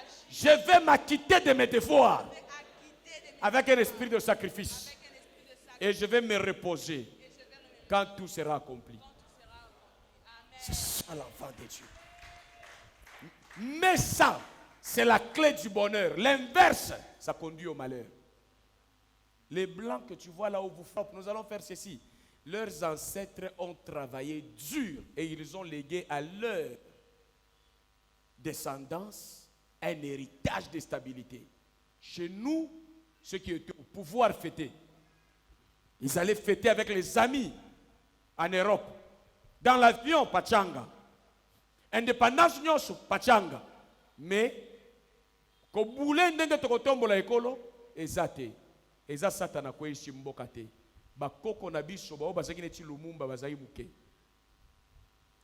agir. Je vais m'acquitter de mes devoirs Je vais acquitter de mes avec un esprit de sacrifice. avec un esprit de sacrifice. Et je vais me reposer Et je vais le quand tout sera accompli. quand tout sera accompli. Amen. C'est ça l'enfant de Dieu. Mais ça, c'est la clé du bonheur. L'inverse, ça conduit au malheur. Les blancs que tu vois là où vous frappez, nous allons faire ceci. Leurs ancêtres ont travaillé dur et ils ont légué à leur descendance un héritage de stabilité. Chez nous, ceux qui étaient au pouvoir fêtaient. Ils allaient fêter avec les amis en Europe. Dans l'avion, pachanga. Indépendance nyoso, pachanga. Mais, ko boule ndenge tokotombola ekolo, ezate. Eza satana kwe shimboka te. Bakoko na biso ba bazaki neti lumumba bazaki muke.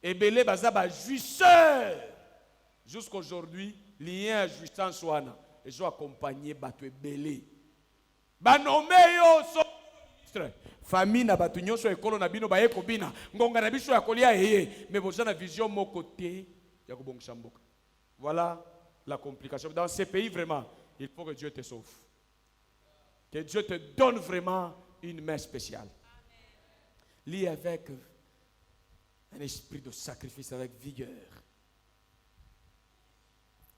Ebele baza ba jouisseur. Jusqu'aujourd'hui, lien à jouissance wana. Ils ont accompagné bato ebele. Ba nommé yo so famille na batu nyonso ekolo na bino baye kobina ngonga na biso ya kolia eye mais boza na vision moko te ya kobongisa mboka. Voilà la complication. Dans ces pays vraiment, il faut que Dieu te sauve. Que Dieu te donne vraiment une main spéciale. Lis avec un esprit de sacrifice, avec vigueur.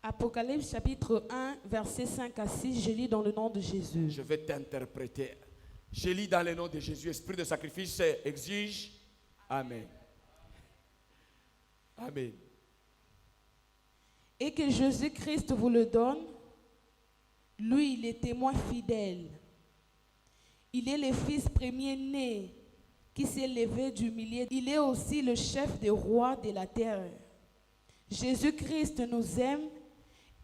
Apocalypse chapitre 1, versets 5 à 6, je lis dans le nom de Jésus. Je vais t'interpréter. Je lis dans le nom de Jésus. Esprit de sacrifice exige. Amen. Amen. Et que Jésus-Christ vous le donne, lui, il est témoin fidèle. Il est le fils premier-né qui s'est levé du milieu. Il est aussi le chef des rois de la terre. Jésus-Christ nous aime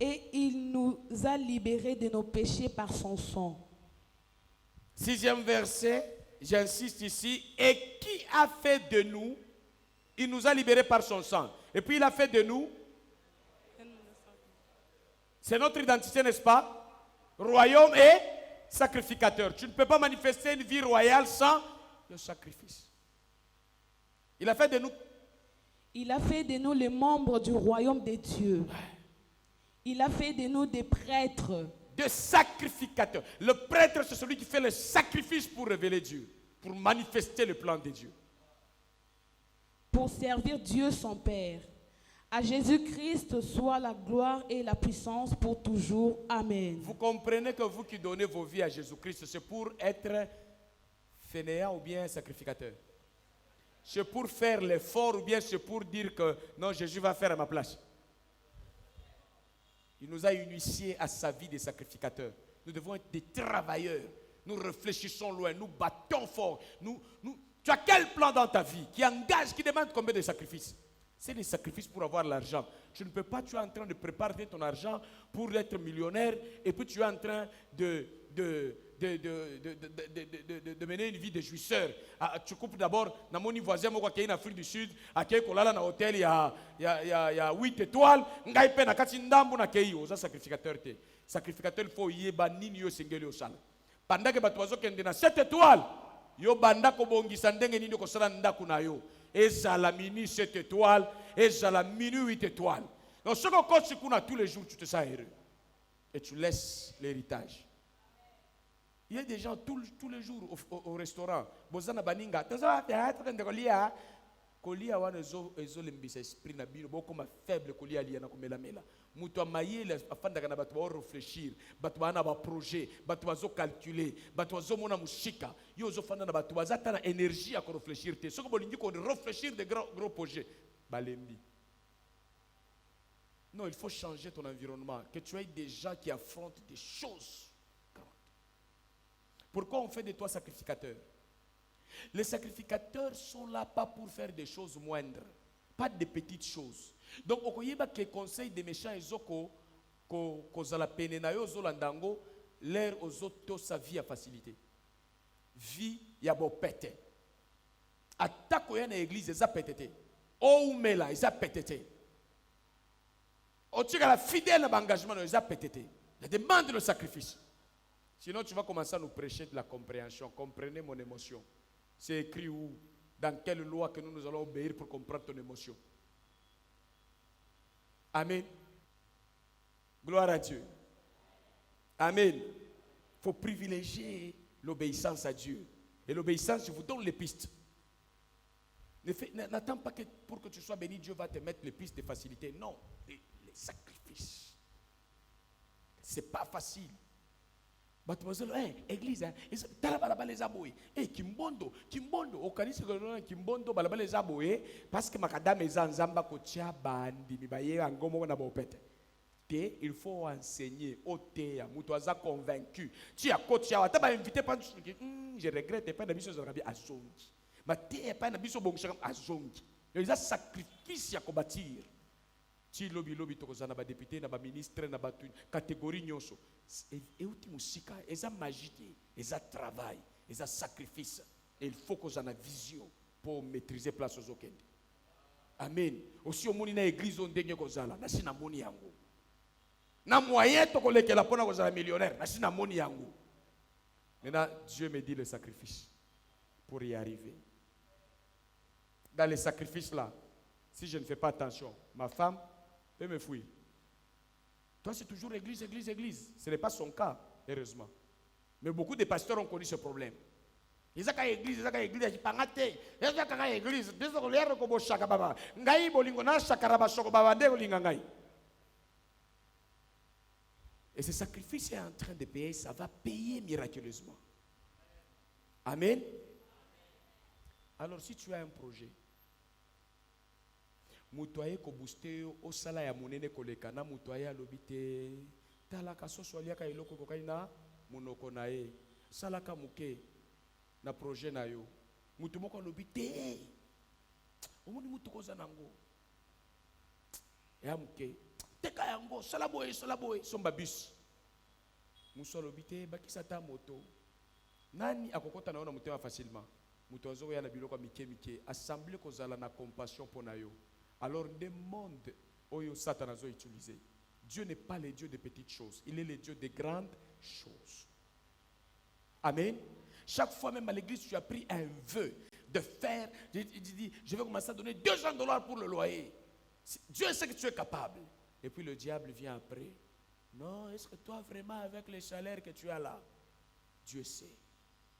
et il nous a libérés de nos péchés par son sang. 6e verset, j'insiste ici. Et qui a fait de nous? Il nous a libérés par son sang. Et puis il a fait de nous. C'est notre identité, n'est-ce pas? Royaume et sacrificateur. Tu ne peux pas manifester une vie royale sans le sacrifice. Il a fait de nous. Il a fait de nous les membres du royaume de Dieu. Il a fait de nous des prêtres. De sacrificateurs. Le prêtre, c'est celui qui fait le sacrifice pour révéler Dieu, pour manifester le plan de Dieu. Pour servir Dieu son Père. À Jésus-Christ soit la gloire et la puissance pour toujours. Amen. Vous comprenez que vous qui donnez vos vies à Jésus-Christ, c'est pour être fainéant ou bien sacrificateur? C'est pour faire l'effort ou bien c'est pour dire que non, Jésus va faire à ma place? Il nous a initiés à sa vie de sacrificateur. Nous devons être des travailleurs. Nous réfléchissons loin, nous battons fort. Tu as quel plan dans ta vie qui engage, qui demande combien de sacrifices? C'est des sacrifices pour avoir l'argent. Tu ne peux pas, tu es en train de préparer ton argent pour être millionnaire et puis tu es en train de mener une vie de jouisseur. Tu coupes d'abord, dans mon voisin, moi qui est en Afrique du Sud, à qui est dans hôtel, il y a 8 étoiles, il y a un sacrificateur. Sacrificateur, il faut y aller, pendant que tu as 7 étoiles, yo banda ko bongisa ndenge nini ko sala ndaku na yo ezala mini 7 étoiles ezala mini 8 étoiles Donc, ce que coach qu'on a tous les jours, tu te sens heureux. Et tu laisses l'héritage. Il y a des gens tous les jours au restaurant. Bozana baninga. Kolia wana ezo lembisa esprit na bino boko ma faible kolia lia na komela mela. Mutu amayele afanda kana batu ba réfléchir, batu bana ba projet, batu bazo calculer, batu bazo mona mushika. Yo zo fanda na batu bazata na énergie à réfléchir te. Soko bolingi ko réfléchir de gros projets. Balembi. Non, il faut changer ton environnement, que tu aies des gens qui affrontent des choses grandes. Pourquoi on fait de toi sacrificateur? Les sacrificateurs sont là pas pour faire des choses moindres, pas de petites choses. Donc, on connaît que conseil des méchants et zoko ko zala pene na yo zolandango l'air aux autres sa vie à facilité. Vie ya bo pété. Attaque ya na église eza pétété. O mela eza pétété. O tika la fidèle à l'engagement eza pétété. Il demande le sacrifice. Sinon tu vas commencer à nous prêcher de la compréhension. Comprenez mon émotion. C'est écrit où? Dans quelle loi que nous allons obéir pour comprendre ton émotion? Amen. Gloire à Dieu. Amen. Il faut privilégier l'obéissance à Dieu. Et l'obéissance, je vous donne les pistes. N'attends pas que pour que tu sois béni, Dieu va te mettre les pistes de facilité. Non, les sacrifices. C'est pas facile. Église, Kimbondo, au kanisa Kimbondo, balabala zaboye, parce que makadame zanzamba kotia bandi, mibaye angomo na bopete. Il faut enseigner, otea, mutoaza convaincu. Tu as coaché, tu as invité, je regrette pas d'abisso zarabi azongi. Mais tu n'es pas d'abisso boncham azongi. Il y a un sacrifice à combattre. Si lobi tokozana ba député na ba ministre na ba catégorie nyonso et outi musika eza magie eza travail eza sacrifice et il faut qu'on ait vision pour maîtriser place aux okende. Amen. Aussi au moni na église on ndenge kozala na sina moni yango na moyen to kolekela pona kozala millionnaire na sina moni yango. Maintenant Dieu me dit le sacrifice pour y arriver. Dans les sacrifices là, si je ne fais pas attention, ma femme peut me fuir. Toi, c'est toujours église, église, église. Ce n'est pas son cas, heureusement. Mais beaucoup de pasteurs ont connu ce problème. Ils ont église, ils ont église, ils ont église. Et ce sacrifice est en train de payer, ça va payer miraculeusement. Amen. Alors, si tu as un projet, mutoye ko booster au sala ya monene koleka na mutoye alobite talaka soso aliaka iloko kokaina munoko nae salaka muke na projet na yo mutu moko alobite omoni mutu koza nango ya muke teka yango sala boye somba bus muso alobite bakisa ta moto nani akokota naona mutema facilement mutu azoko ya na biloko mike assemblée kozala na compassion pona yo. Alors, le monde où Satan a utilisé, Dieu n'est pas le Dieu de petites choses, il est le Dieu de grandes choses. Amen. Chaque fois, même à l'église, tu as pris un vœu de faire, je vais commencer à donner $200 pour le loyer. Dieu sait que tu es capable. Et puis le diable vient après. Non, est-ce que toi, vraiment, avec les salaires que tu as là, Dieu sait.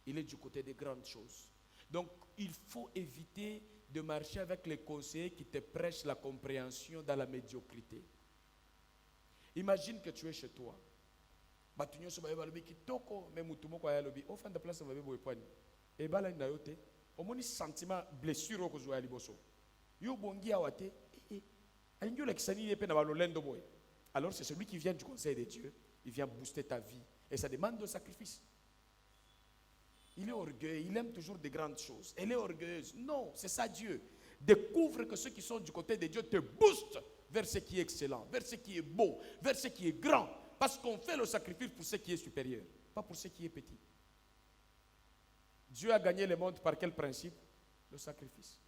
Il est du côté des grandes choses. Donc, il faut éviter de marcher avec les conseillers qui te prêchent la compréhension dans la médiocrité. Imagine que tu es chez toi. Batunyo so ba lobi kitoko mais mutu moko ya lobi au fin de place va bebo epani. E bala na yote. Omoni sentiment blessure ko zo ya liboso. Yo bongi awate alingo la kisani yepe na balolendo boy. Alors c'est celui qui vient du conseil de Dieu, il vient booster ta vie et ça demande de sacrifice. Il est orgueilleux, il aime toujours des grandes choses. Elle est orgueilleuse. Non, c'est ça Dieu. Découvre que ceux qui sont du côté de Dieu te boostent vers ce qui est excellent, vers ce qui est beau, vers ce qui est grand. Parce qu'on fait le sacrifice pour ce qui est supérieur, pas pour ce qui est petit. Dieu a gagné le monde par quel principe? Le sacrifice.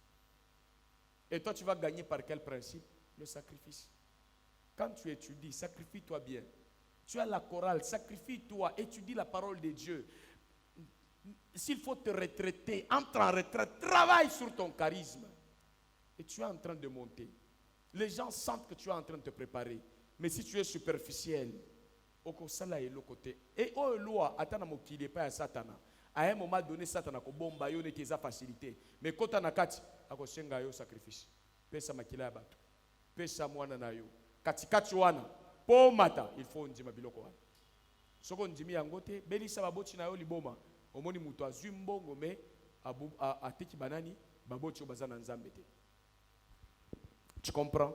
Et toi, tu vas gagner par quel principe? Le sacrifice. Quand tu étudies, sacrifie-toi bien. Tu as la chorale, sacrifie-toi, étudie la parole de Dieu. S'il faut te retraiter, entre en retraite, travaille sur ton charisme. Et tu es en train de monter. Les gens sentent que tu es en train de te préparer. Mais si tu es superficiel, au sala et l'autre côté. Et au loi, attends mon qu'il n'est pas à Satana. À un moment donné, Satana ko bomba yo ne keza facilité. Mais quand on a kati, ako senga yo sacrifice. Pesa makila bato. Pesa mwana na yo. Kati wana. Po mata, il faut ndima biloko wana. Soko ndimi yangote, belisa baboti na yo liboma. Omoni muto azwi mbongo me atiki banani baboti yo bazana nzambe te. Tu comprends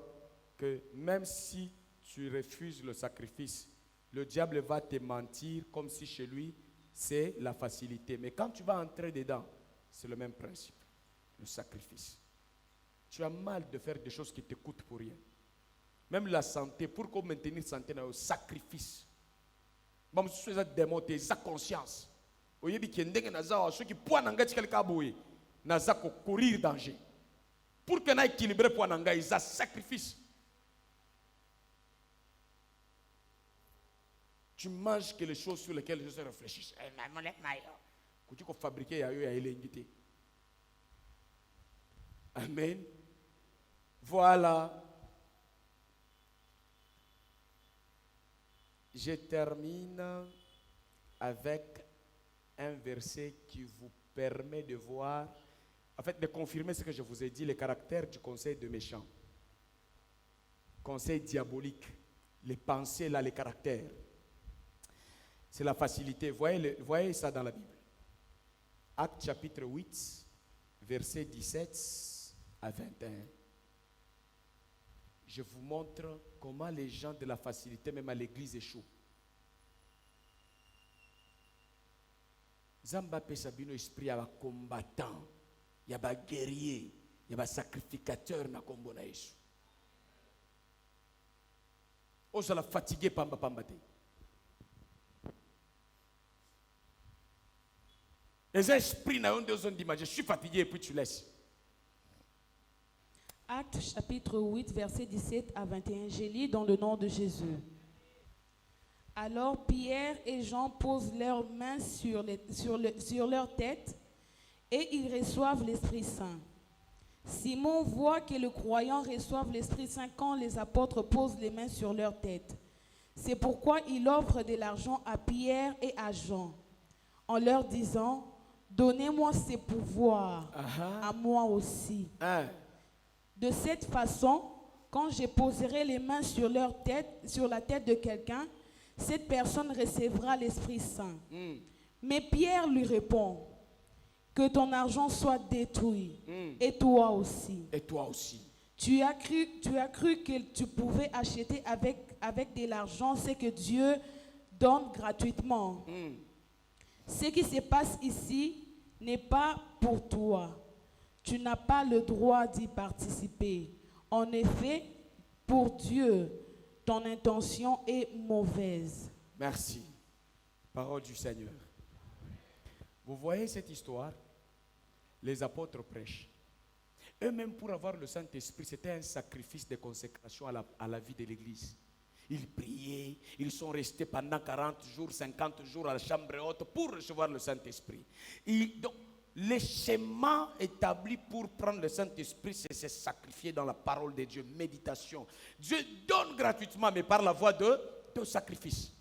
que même si tu refuses le sacrifice, le diable va te mentir comme si chez lui c'est la facilité. Mais quand tu vas entrer dedans, c'est le même principe, le sacrifice. Tu as mal de faire des choses qui te coûtent pour rien. Même la santé, pour qu'on maintienne la santé, c'est un sacrifice. Bon, je suis démonté, sa conscience. Vous voyez, ceux qui poignent en gâte quelqu'un boué, n'a courir danger. Pour que n'a équilibré pour n'anga, ils ont sacrifice. Tu manges que les choses sur lesquelles les gens réfléchissent. Quand tu fabriques, il y a l'équité. Amen. Voilà. Je termine avec un verset qui vous permet de voir, en fait, de confirmer ce que je vous ai dit, les caractères du conseil de méchant. Conseil diabolique. Les pensées, là, les caractères. C'est la facilité. Voyez ça dans la Bible. Actes chapitre 8, verset 17 à 21. Je vous montre comment les gens de la facilité, même à l'église, échouent. Zamba Pesabino esprit à combattant, il y a un guerrier, il y a un sacrificateur na kombo na Yesu. On se la fatigué pamba pamba te. Les esprits na onde ozon d'image, je suis fatigué et puis tu laisses. Actes chapitre 8, verset 17 à 21. Je lis dans le nom de Jésus. Alors Pierre et Jean posent leurs mains sur leur tête et ils reçoivent l'Esprit Saint. Simon voit que les croyants reçoivent l'Esprit Saint quand les apôtres posent les mains sur leur tête. C'est pourquoi il offre de l'argent à Pierre et à Jean en leur disant « Donnez-moi ces pouvoirs à moi aussi. » De cette façon, quand je poserai les mains sur leur tête, sur la tête de quelqu'un, cette personne recevra l'Esprit Saint. Mais Pierre lui répond, que ton argent soit détruit, et toi aussi. Et toi aussi. Tu as cru que tu pouvais acheter avec de l'argent ce que Dieu donne gratuitement. Ce qui se passe ici n'est pas pour toi. Tu n'as pas le droit d'y participer. En effet, pour Dieu, ton intention est mauvaise. Merci. Parole du Seigneur. Vous voyez cette histoire? Les apôtres prêchent. Eux-mêmes, pour avoir le Saint-Esprit, c'était un sacrifice de consécration à la vie de l'Église. Ils priaient, ils sont restés pendant 40 jours, 50 jours à la chambre haute pour recevoir le Saint-Esprit. Donc, le schéma établi pour prendre le Saint-Esprit, c'est se sacrifier dans la parole de Dieu, méditation. Dieu donne gratuitement, mais par la voie de sacrifice.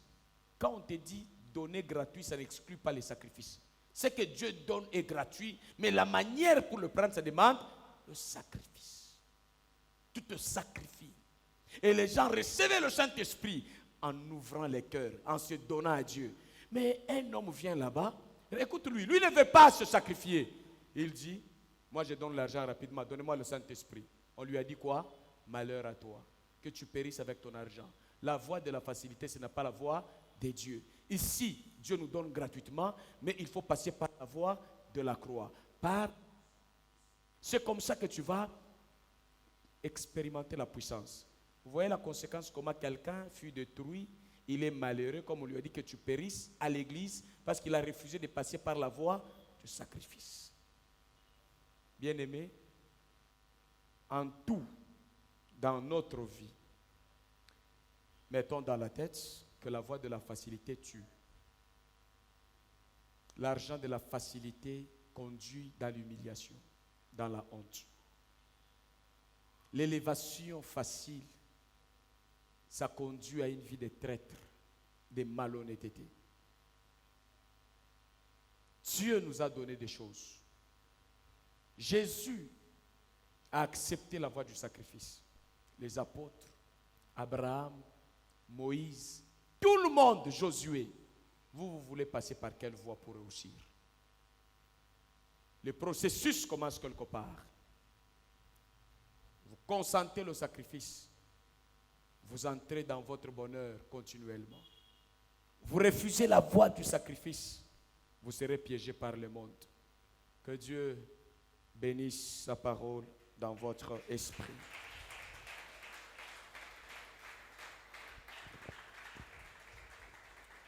Quand on te dit donner gratuit, ça n'exclut pas les sacrifices. Ce que Dieu donne est gratuit, mais la manière pour le prendre, ça demande le sacrifice. Tu te sacrifies. Et les gens recevaient le Saint-Esprit en ouvrant les cœurs, en se donnant à Dieu. Mais un homme vient là-bas, écoute-lui, lui ne veut pas se sacrifier. Il dit, moi je donne l'argent rapidement, donnez-moi le Saint-Esprit. On lui a dit quoi? Malheur à toi, que tu périsses avec ton argent. La voie de la facilité, ce n'est pas la voie de Dieu. Ici, Dieu nous donne gratuitement, mais il faut passer par la voie de la croix. C'est comme ça que tu vas expérimenter la puissance. Vous voyez la conséquence, comment quelqu'un fut détruit, il est malheureux, comme on lui a dit que tu périsses à l'église, parce qu'il a refusé de passer par la voie du sacrifice. Bien-aimés, en tout, dans notre vie, mettons dans la tête que la voie de la facilité tue. L'argent de la facilité conduit dans l'humiliation, dans la honte. L'élévation facile, ça conduit à une vie de traître, de malhonnêteté. Dieu nous a donné des choses. Jésus a accepté la voie du sacrifice. Les apôtres, Abraham, Moïse, tout le monde, Josué. Vous voulez passer par quelle voie pour réussir? Le processus commence quelque part. Vous consentez le sacrifice. Vous entrez dans votre bonheur continuellement. Vous refusez la voie du sacrifice. Vous serez piégé par le monde. Que Dieu bénisse sa parole dans votre esprit.